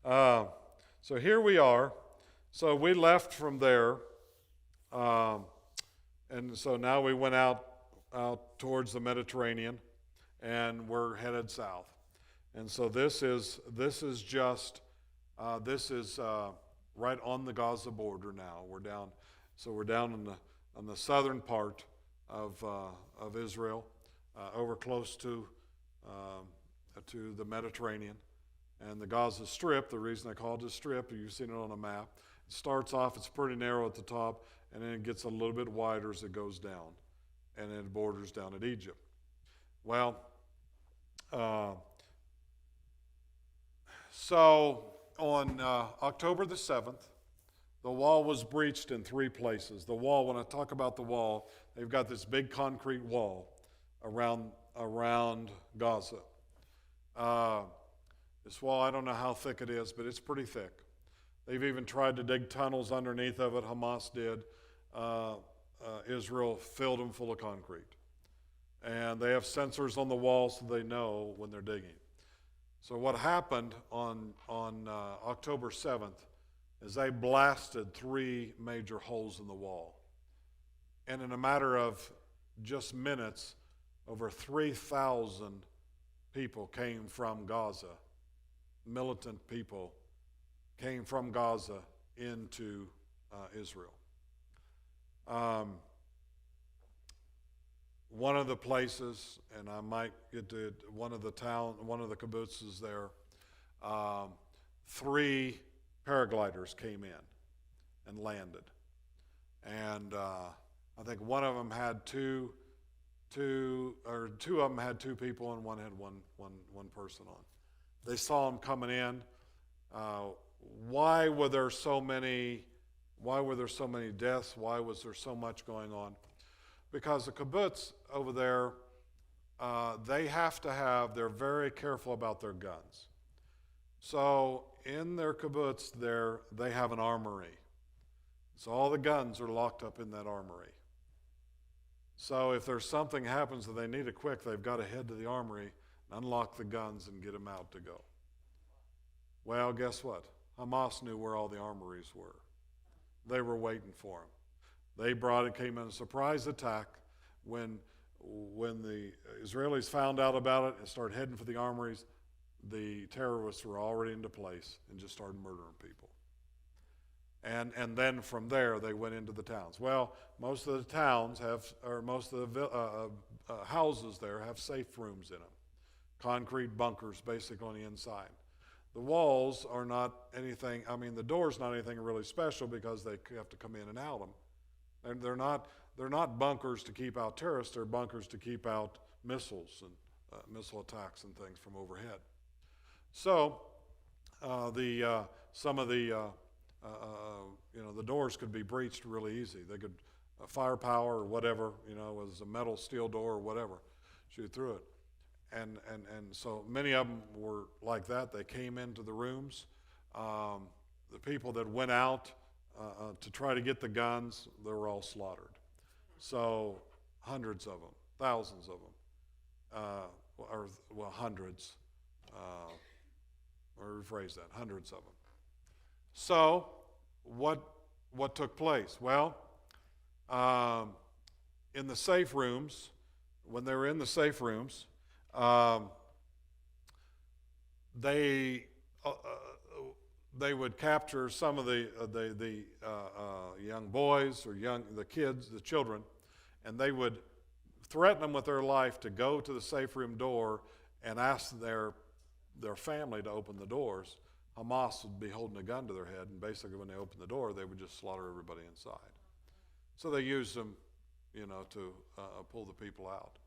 So here we are. So we left from there, and so now we went out towards the Mediterranean, and we're headed south. And so this is right on the Gaza border now. We're down on the southern part of Israel, over close to the Mediterranean. And the Gaza Strip, the reason I call it a strip, you've seen it on a map, it starts off, it's pretty narrow at the top, and then it gets a little bit wider as it goes down, and then it borders down at Egypt. Well, so on October the 7th, the wall was breached in 3 places. The wall, when I talk about the wall, they've got this big concrete wall around Gaza. This wall, I don't know how thick it is, but it's pretty thick. They've even tried to dig tunnels underneath of it. Hamas did. Israel filled them full of concrete. And they have sensors on the wall so they know when they're digging. So what happened on October 7th is they blasted 3 major holes in the wall. And in a matter of just minutes, over 3,000 people came from Gaza. Militant people came from Gaza into Israel. One of the places, and I might get to one of the kibbutzes there, 3 paragliders came in and landed. And I think one of them had two of them had 2 people, and one had one person on. They saw them coming in. Why were there so many deaths? Why was there so much going on? Because the kibbutz over there, they're very careful about their guns. So in their kibbutz there, they have an armory. So all the guns are locked up in that armory. So if there's something happens that they need it quick, they've got to head to the armory, unlock the guns, and get them out to go. Well, guess what? Hamas knew where all the armories were. They were waiting for them. It came in a surprise attack when the Israelis found out about it and started heading for the armories. The terrorists were already into place and just started murdering people. And then from there they went into the towns. Well, most of the houses there have safe rooms in them, concrete bunkers basically on the inside. The walls are not anything. I mean, the door's not anything really special because they have to come in and out them. And they're not bunkers to keep out terrorists. They're bunkers to keep out missiles and missile attacks and things from overhead. So some of the the doors could be breached really easy. They could firepower or whatever, whether it's a metal steel door or whatever, shoot through it. And so many of them were like that. They came into the rooms. The people that went out to try to get the guns, they were all slaughtered. So hundreds of them, thousands of them, hundreds, or rephrase that, hundreds of them. So what took place? Well, in the safe rooms, when they were in the safe rooms, they would capture some of the young boys or the kids, the children, and they would threaten them with their life to go to the safe room door and ask their family to open the doors. Hamas would be holding a gun to their head, and basically when they opened the door, they would just slaughter everybody inside. So they used them, to pull the people out.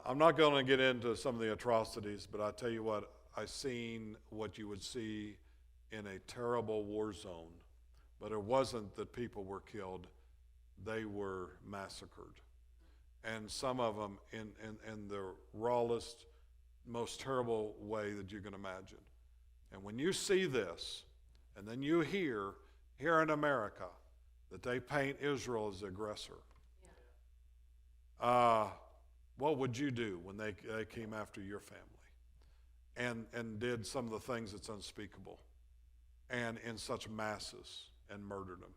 I'm not going to get into some of the atrocities, but I tell you what, I've seen what you would see in a terrible war zone, But it wasn't that people were killed, they were massacred. And some of them in the rawest, most terrible way that you can imagine. And when you see this, and then you hear here in America that they paint Israel as the aggressor, what would you do when they came after your family and did some of the things that's unspeakable and in such masses and murdered them?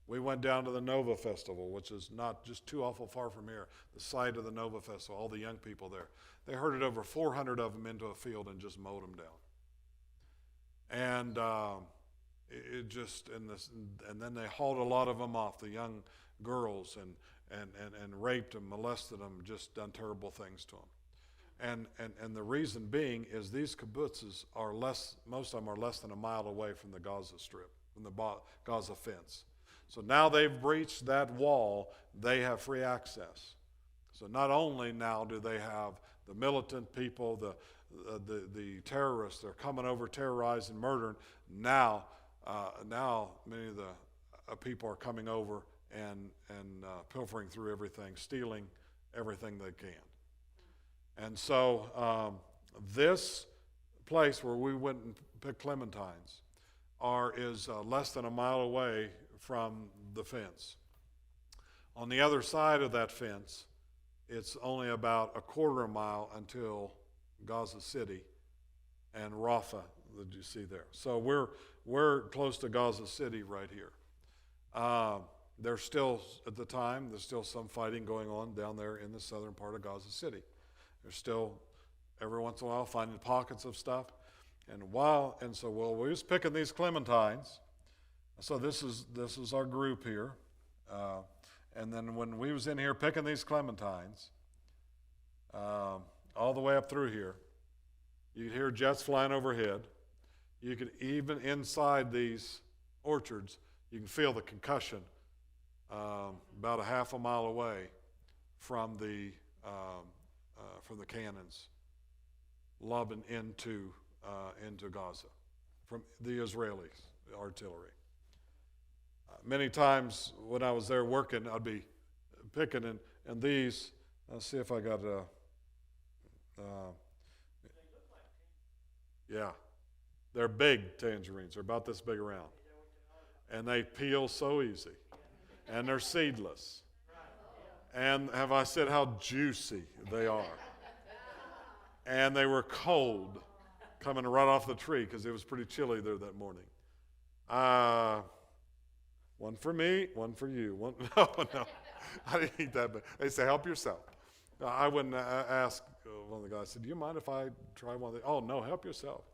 We went down to the Nova Festival, which is not just too awful far from here, the site of the Nova Festival, all the young people there. They herded over 400 of them into a field and just mowed them down. And and then they hauled a lot of them off, the young girls, and raped them, molested them, just done terrible things to them. And the reason being is these kibbutzes are most of them are less than a mile away from the Gaza Strip, from the Gaza fence. So now they've breached that wall, they have free access. So not only now do they have the militant people, the terrorists, they're coming over, terrorizing, murdering. Now many of the people are coming over and pilfering through everything, stealing everything they can. And so this place where we went and picked clementines is less than a mile away from the fence. On the other side of that fence, it's only about a quarter of a mile until Gaza City and Rafah that you see there. So we're close to Gaza City right here. There's still, at the time, there's still some fighting going on down there in the southern part of Gaza City. There's still, every once in a while, finding pockets of stuff. And so we was picking these clementines. So this is our group here. And then when we was in here picking these clementines, all the way up through here, you could hear jets flying overhead. You could, even inside these orchards, you can feel the concussion about a half a mile away from the cannons lobbing into Gaza from the Israelis, the artillery. Many times when I was there working, I'd be picking, and these, let's see if I got yeah, they're big tangerines. They're about this big around. And they peel so easy. And they're seedless. And have I said how juicy they are? And they were cold, coming right off the tree because it was pretty chilly there that morning. One for me, one for you. No, I didn't eat that. But they say, help yourself. I wouldn't ask one of the guys. I said, do you mind if I try one of these? Oh, no, help yourself.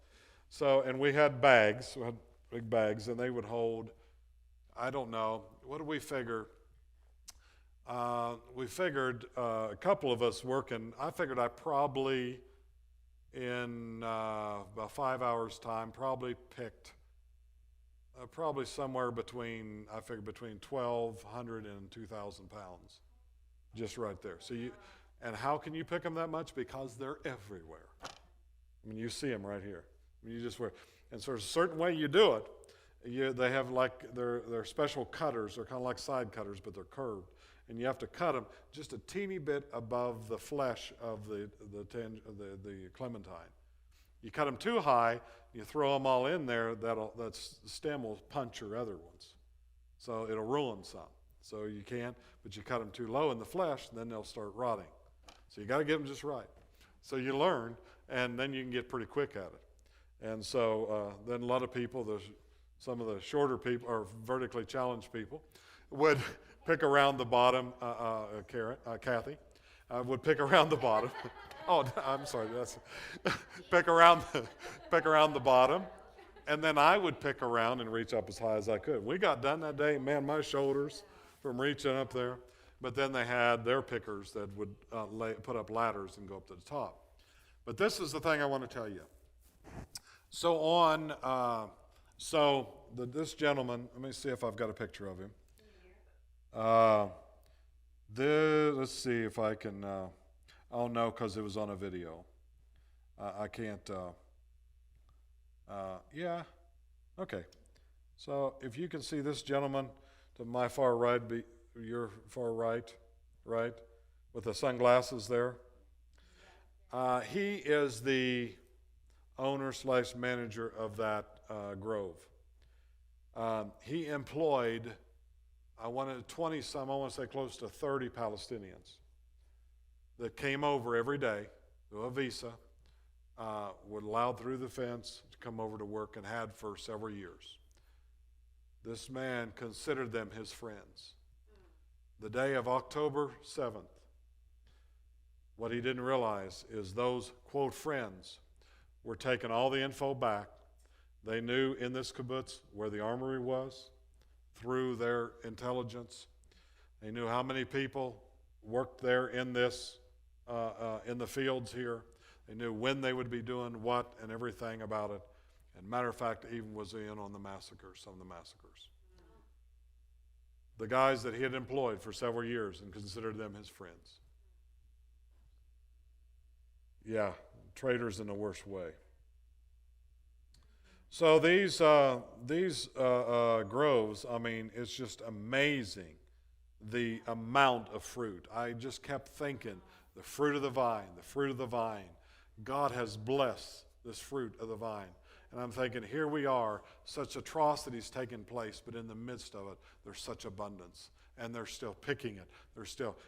So, and we had bags. We had big bags, and they would hold, I don't know, what did we figure? We figured a couple of us working, I figured I probably, in about 5 hours' time, probably picked probably somewhere between, I figured between 1,200 and 2,000 pounds, just right there. So and how can you pick them that much? Because they're everywhere. I mean, you see them right here. I mean, and so there's a certain way you do it. They have like, they're special cutters. They're kind of like side cutters, but they're curved. And you have to cut them just a teeny bit above the flesh of the clementine. You cut them too high, you throw them all in there, that stem will puncture other ones. So it'll ruin some. So you can't, but you cut them too low in the flesh, and then they'll start rotting. So you got to get them just right. So you learn, and then you can get pretty quick at it. And so then a lot of people, some of the shorter people, or vertically challenged people, would pick around the bottom, Kathy, would pick around the bottom. Oh, I'm sorry. Pick around the bottom, and then I would pick around and reach up as high as I could. We got done that day, man, my shoulders from reaching up there. But then they had their pickers that would put up ladders and go up to the top. But this is the thing I want to tell you. So this gentleman, let me see if I've got a picture of him. Let's see if I can, oh no, because it was on a video. I can't, yeah, okay. So if you can see this gentleman to my far right, your far right, right, with the sunglasses there, he is the owner/manager of that grove. He employed, I want to say close to 30 Palestinians that came over every day through a visa, were allowed through the fence to come over to work and had for several years. This man considered them his friends. The day of October 7th, what he didn't realize is those, quote, friends were taking all the info back. They knew in this kibbutz where the armory was through their intelligence. They knew how many people worked there in this, in the fields here. They knew when they would be doing what and everything about it. And matter of fact, even was in on the massacres, some of the massacres. The guys that he had employed for several years and considered them his friends. Yeah, traitors in the worst way. So these groves, I mean, it's just amazing the amount of fruit. I just kept thinking, the fruit of the vine, the fruit of the vine. God has blessed this fruit of the vine. And I'm thinking, here we are, such atrocities taking place, but in the midst of it, there's such abundance. And they're still picking it.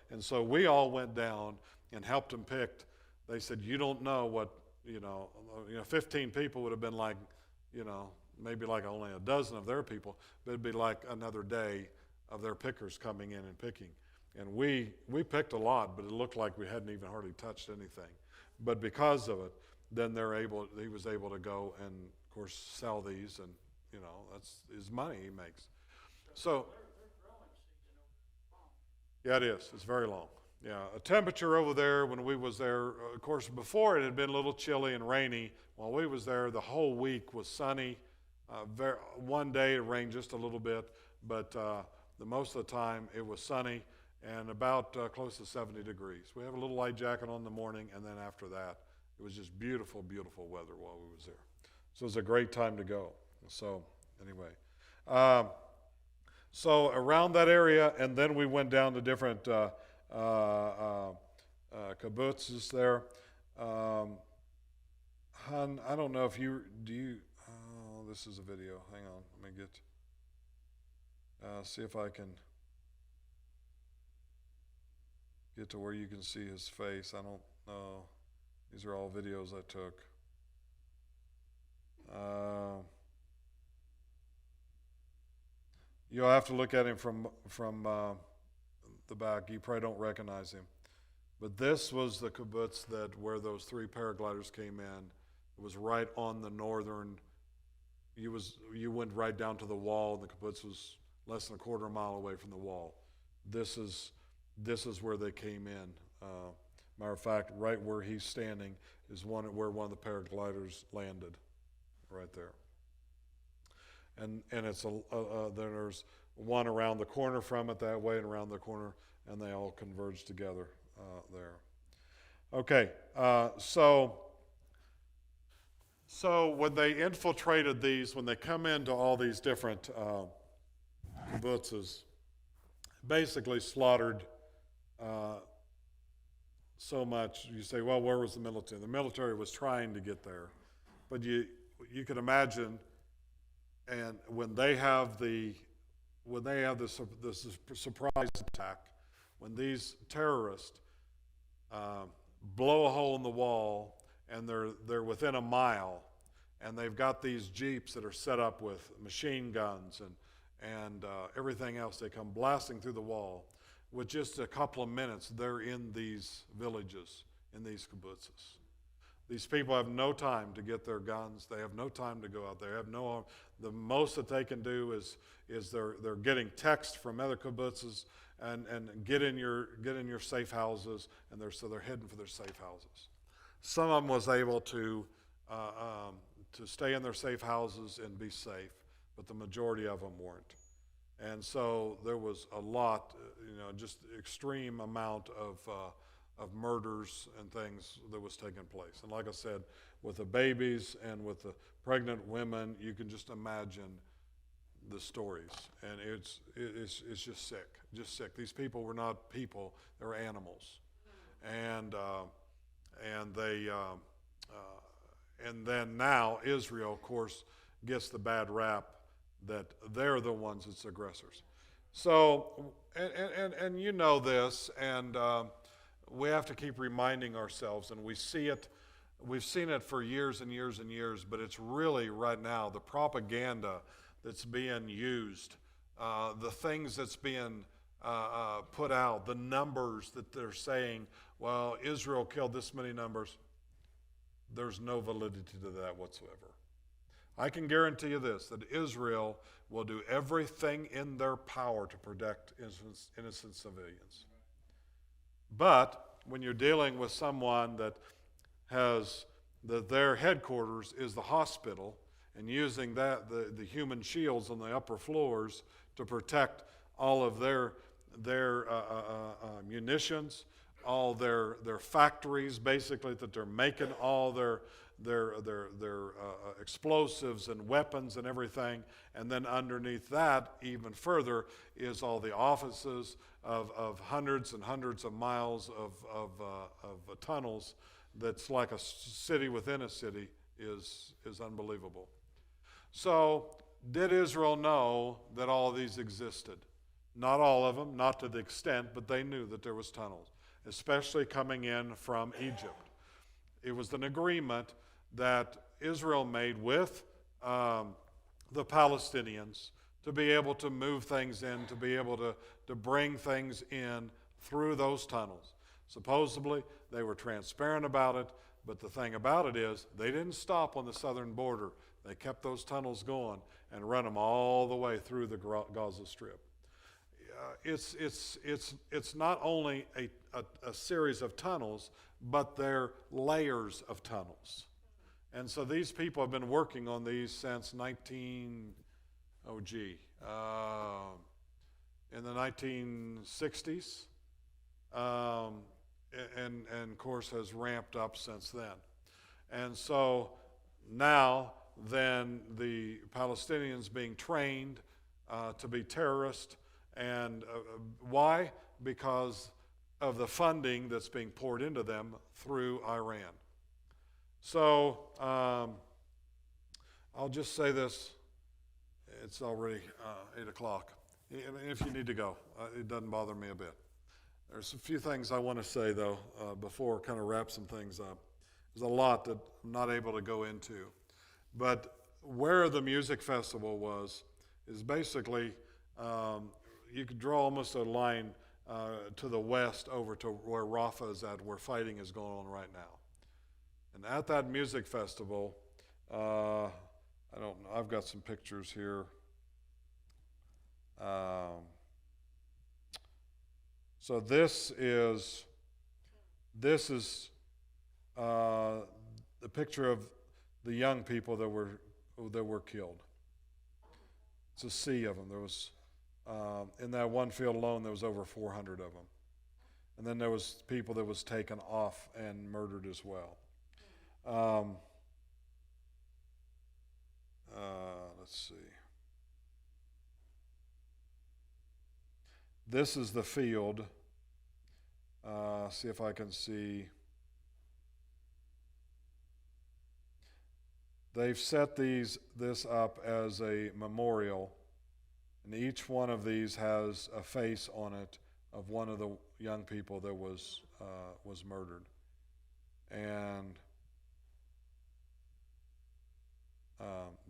And so we all went down and helped them pick. They said, you don't know what, 15 people would have been like, maybe like only a dozen of their people, but it'd be like another day of their pickers coming in and picking. And we picked a lot, but it looked like we hadn't even hardly touched anything. But because of it, then he was able to go and, of course, sell these, and, that's his money he makes. So, yeah, it is. It's very long. Yeah, a temperature over there when we was there, of course, before it had been a little chilly and rainy. While we was there, the whole week was sunny. One day it rained just a little bit, but the most of the time it was sunny and about close to 70 degrees. We have a little light jacket on in the morning, and then after that, it was just beautiful, beautiful weather while we was there. So it was a great time to go. So anyway, so around that area, and then we went down to different kibbutzes there. Hun, I don't know if this is a video. Hang on, let me see if I can get to where you can see his face. I don't know. These are all videos I took. You'll have to look at him from the back. You probably don't recognize him. But this was the kibbutz where those 3 paragliders came in. It was right on the northern. You went right down to the wall. The kibbutz was less than a quarter mile away from the wall. This is where they came in. Matter of fact, right where he's standing is where one of the paragliders landed, right there. And it's there's one around the corner from it that way and around the corner, and they all converge together there. Okay, so when they infiltrated these, when they come into all these different kibbutzes, basically slaughtered so much. You say, well, where was the military? The military was trying to get there, but you can imagine. And when they have this surprise attack, when these terrorists blow a hole in the wall and they're within a mile, and they've got these jeeps that are set up with machine guns and everything else, they come blasting through the wall. With just a couple of minutes, they're in these villages, in these kibbutzes. These people have no time to get their guns. They have no time to go out there. The most that they can do is they're getting text from other kibbutzes and get in your safe houses, and they're heading for their safe houses. Some of them was able to stay in their safe houses and be safe, but the majority of them weren't. And so there was a lot, just extreme amount of murders and things that was taking place. And like I said, with the babies and with the pregnant women, you can just imagine the stories, and it's just sick, just sick. These people were not people; they were animals, and they and then now Israel, of course, gets the bad rap that they're the ones that's aggressors. So, and you know this, and we have to keep reminding ourselves, and we see it. We've seen it for years and years and years, but it's really right now the propaganda that's being used, the things that's being put out, the numbers that they're saying, well, Israel killed this many numbers. There's no validity to that whatsoever. I can guarantee you this, that Israel will do everything in their power to protect innocent civilians. But when you're dealing with someone that has their headquarters is the hospital, and using that the human shields on the upper floors to protect all of their munitions, all their factories, basically, that they're making all their explosives and weapons and everything, and then underneath that, even further, is all the offices of hundreds and hundreds of miles of tunnels. That's like a city within a city is unbelievable. So, did Israel know that all of these existed? Not all of them, not to the extent, but they knew that there was tunnels, especially coming in from Egypt. It was an agreement that Israel made with the Palestinians to be able to move things in, to be able to bring things in through those tunnels. Supposedly, they were transparent about it, but the thing about it is they didn't stop on the southern border. They kept those tunnels going and run them all the way through the Gaza Strip. It's not only a series of tunnels, but they're layers of tunnels. And so these people have been working on these since in the 1960s. And of course has ramped up since then. And so now then the Palestinians being trained to be terrorists, and why? Because of the funding that's being poured into them through Iran. So I'll just say this, it's already 8 o'clock. If you need to go, it doesn't bother me a bit. There's a few things I want to say, though, before I kind of wrap some things up. There's a lot that I'm not able to go into. But where the music festival was is basically, you could draw almost a line to the west over to where Rafah is at, where fighting is going on right now. And at that music festival, I've got some pictures here. So this is the picture of the young people that were killed. It's a sea of them. There was in that one field alone, there was over 400 of them, and then there was people that was taken off and murdered as well. Let's see. This is the field. See if I can see. They've set this up as a memorial, and each one of these has a face on it of one of the young people that was murdered. And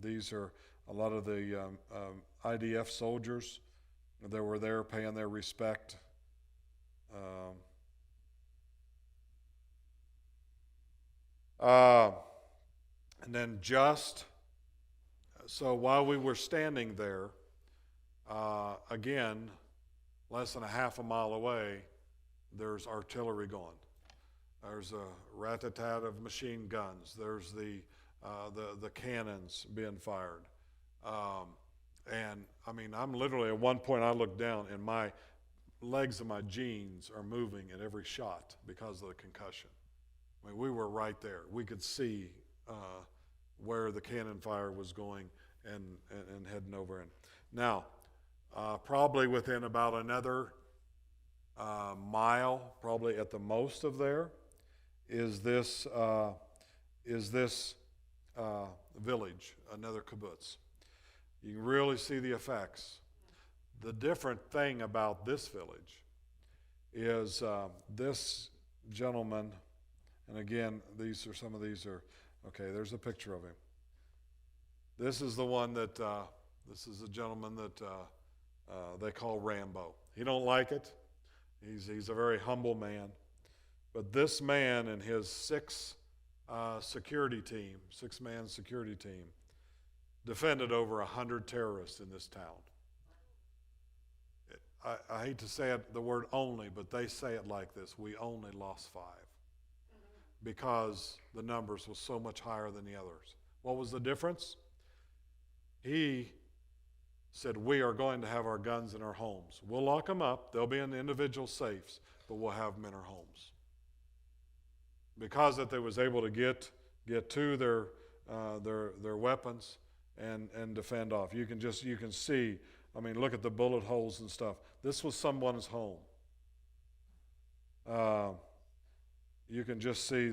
these are a lot of the IDF soldiers that were there paying their respect. And then so while we were standing there, again, less than a half a mile away, there's artillery going. There's a rat-a-tat of machine guns. There's the cannons being fired. And I mean, I'm literally, at one point I looked down and my legs of my jeans are moving at every shot because of the concussion. I mean, we were right there. We could see where the cannon fire was going and heading over in. Now, probably within about another mile, probably at the most of there, is this village, another kibbutz. You can really see the effects. The different thing about this village is this gentleman, and again, some of these are, okay, there's a picture of him. This is the one that, this is a gentleman that they call Rambo. He don't like it. He's a very humble man. But this man and his six-man security team, defended over 100 terrorists in this town. I hate to say it, the word only, but they say it like this: we only lost 5 because the numbers was so much higher than the others. What was the difference? He said, we are going to have our guns in our homes. We'll lock them up. They'll be in the individual safes, but we'll have them in our homes. Because that they was able to get to their weapons and defend off. You can see, I mean, look at the bullet holes and stuff. This was someone's home. You can just see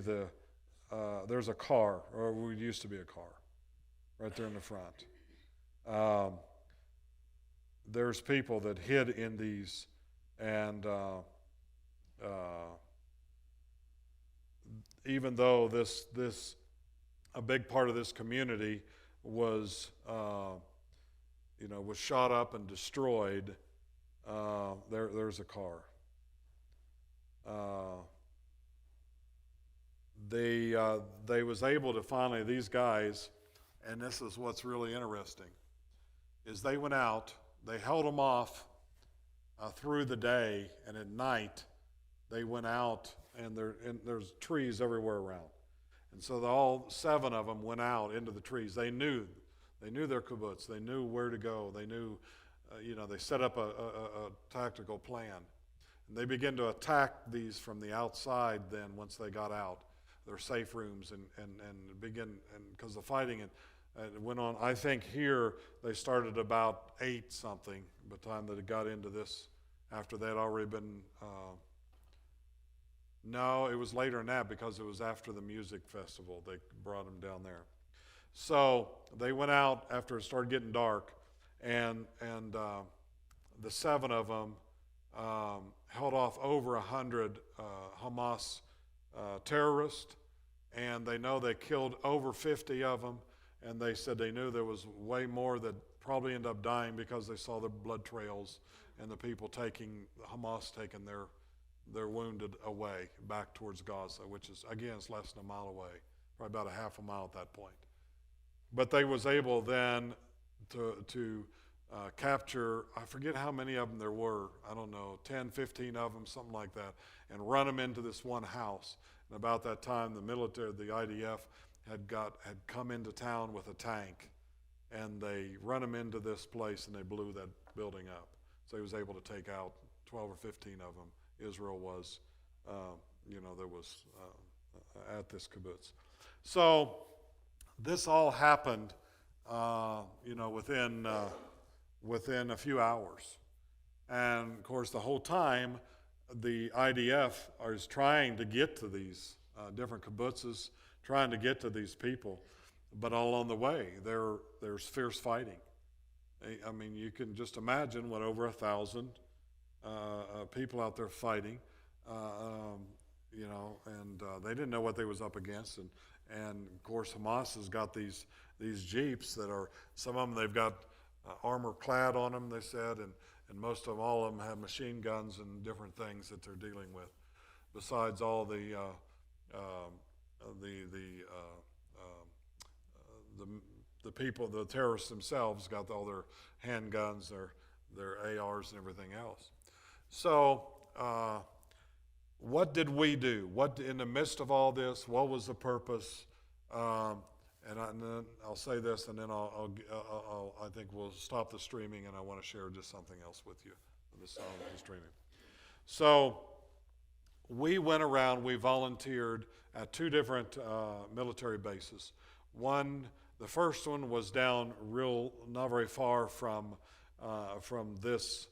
there's a car, or it used to be a car, right there in the front. There's people that hid in these, and even though this a big part of this community was was shot up and destroyed, there's a car. They was able to finally, these guys, and this is what's really interesting, is they went out, they held them off through the day, and at night they went out, and there's trees everywhere around. And so all 7 of them went out into the trees. They knew their kibbutz. They knew where to go. They knew, they set up a tactical plan. And they began to attack these from the outside then once they got out, their safe rooms, and because the fighting went on. I think here they started about 8 something by the time that it got into this, after they had already been, no, it was later than that because it was after the music festival. They brought them down there. So they went out after it started getting dark, and the 7 of them held off over 100 Hamas terrorists, and they know they killed over 50 of them, and they said they knew there was way more that probably ended up dying because they saw the blood trails and the people Hamas taking their wounded away back towards Gaza, which is, again, it's less than a mile away, probably about a half a mile at that point. But they was able then to capture, I forget how many of them there were, I don't know, 10, 15 of them, something like that, and run them into this one house. And about that time, the military, the IDF, had come into town with a tank, and they run them into this place, and they blew that building up. So he was able to take out 12 or 15 of them. Israel was, there was at this kibbutz. So this all happened, within a few hours. And of course, the whole time, the IDF is trying to get to these different kibbutzes, trying to get to these people. But all on the way, there's fierce fighting. I mean, you can just imagine what over 1,000 people out there fighting, and they didn't know what they was up against. And of course, Hamas has got these Jeeps that are, some of them they've got armor clad on them, they said, and most of all of them have machine guns and different things that they're dealing with. Besides all the people, the terrorists themselves got all their handguns, their ARs and everything else. So what did we do? What, in the midst of all this, what was the purpose? And then I'll say this, and then I think we'll stop the streaming, and I want to share just something else with you, the sound of the streaming. So we went around, we volunteered at 2 different military bases. The first one was down not very far from from this.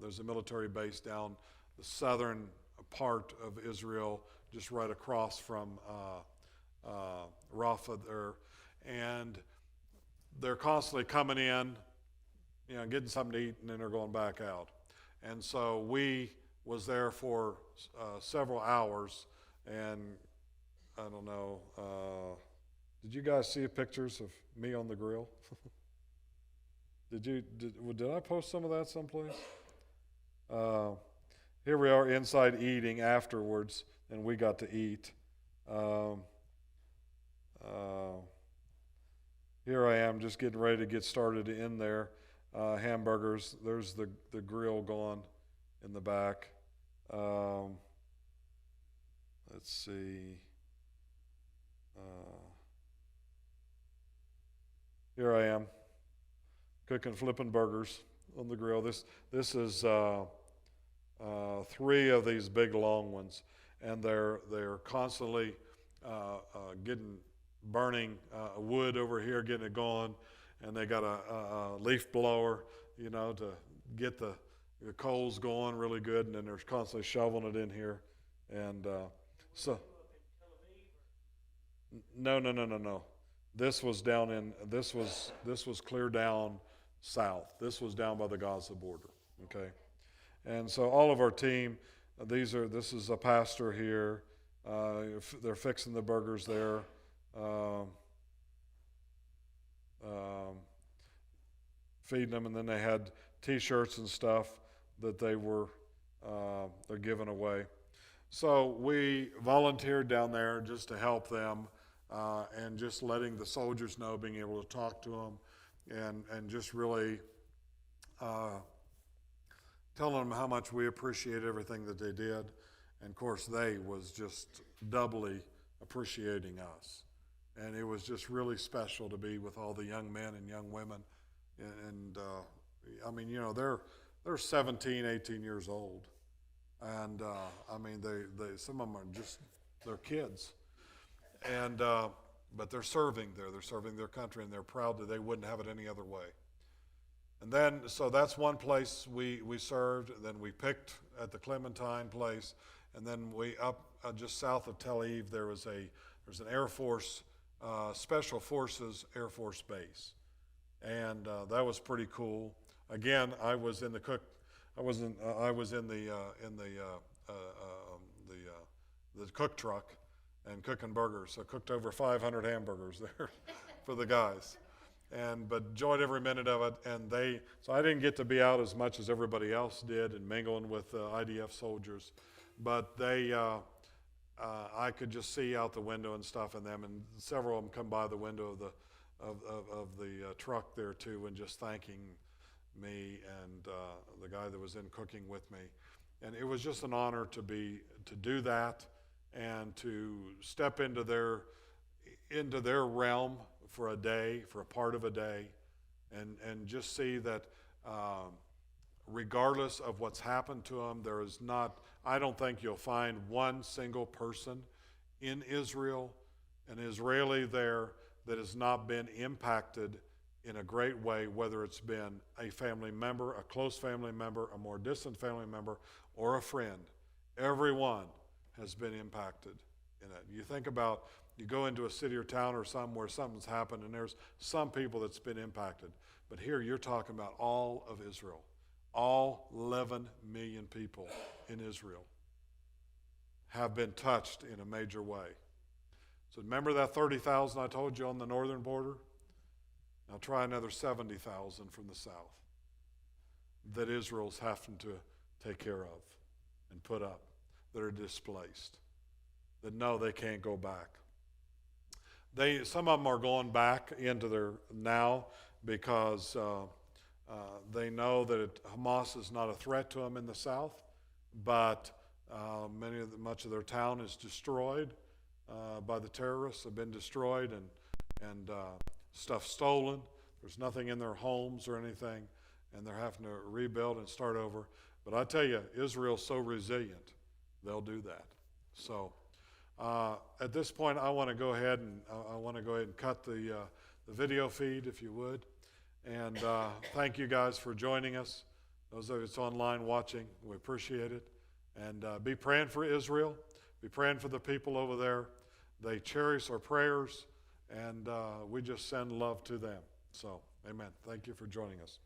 There's a military base down the southern part of Israel, just right across from Rafah there, and they're constantly coming in, getting something to eat, and then they're going back out. And so we was there for several hours, and I don't know, did you guys see pictures of me on the grill? Did I post some of that someplace? Here we are inside eating afterwards, and we got to eat. Here I am just getting ready to get started in there. Hamburgers, there's the grill going in the back. Let's see. Here I am, cooking, flipping burgers on the grill. This is 3 of these big long ones, and they're constantly burning wood over here, getting it going, and they got a leaf blower, to get the coals going really good, and then they're constantly shoveling it in here, and so. No. This was clear down south. This was down by the Gaza border. Okay, and so all of our team, this is a pastor here. They're fixing the burgers there. Feeding them, and then they had T-shirts and stuff that they're giving away. So we volunteered down there just to help them, and just letting the soldiers know, being able to talk to them, and just really telling them how much we appreciate everything that they did. And of course, they was just doubly appreciating us. And it was just really special to be with all the young men and young women. And I mean, they're 17, 18 years old. And I mean, they some of them are they're kids. And but they're serving there. They're serving their country, and they're proud that they wouldn't have it any other way. And then, so that's one place we served. Then we picked at the Clementine place, and then we up just south of Tel Aviv. There's an Air Force Special Forces Air Force base, and that was pretty cool. Again, I was in the cook truck and cooking burgers. So I cooked over 500 hamburgers there for the guys, but enjoyed every minute of it. And so I didn't get to be out as much as everybody else did and mingling with IDF soldiers, but I could just see out the window and stuff in them, and several of them come by the window of the truck there too, and just thanking me and the guy that was in cooking with me. And it was just an honor to do that and to step into their realm for a day, for a part of a day, and just see that regardless of what's happened to them, I don't think you'll find one single person in Israel, an Israeli there, that has not been impacted in a great way, whether it's been a family member, a close family member, a more distant family member, or a friend. Everyone has been impacted in it. You think about, you go into a city or town or somewhere something's happened, and there's some people that's been impacted. But here you're talking about all of Israel. All 11 million people in Israel have been touched in a major way. So remember that 30,000 I told you on the northern border? Now try another 70,000 from the south that Israel's having to take care of and put up, that are displaced, that know they can't go back. Some of them are going back into their now because they know that Hamas is not a threat to them in the south, but much of their town is destroyed by the terrorists, have been destroyed, and stuff stolen. There's nothing in their homes or anything, and they're having to rebuild and start over. But I tell you, Israel's so resilient, they'll do that. So at this point, I want to go ahead and cut the video feed, if you would. And thank you guys for joining us. Those of you that's online watching, we appreciate it. And be praying for Israel. Be praying for the people over there. They cherish our prayers, and we just send love to them. So, amen. Thank you for joining us.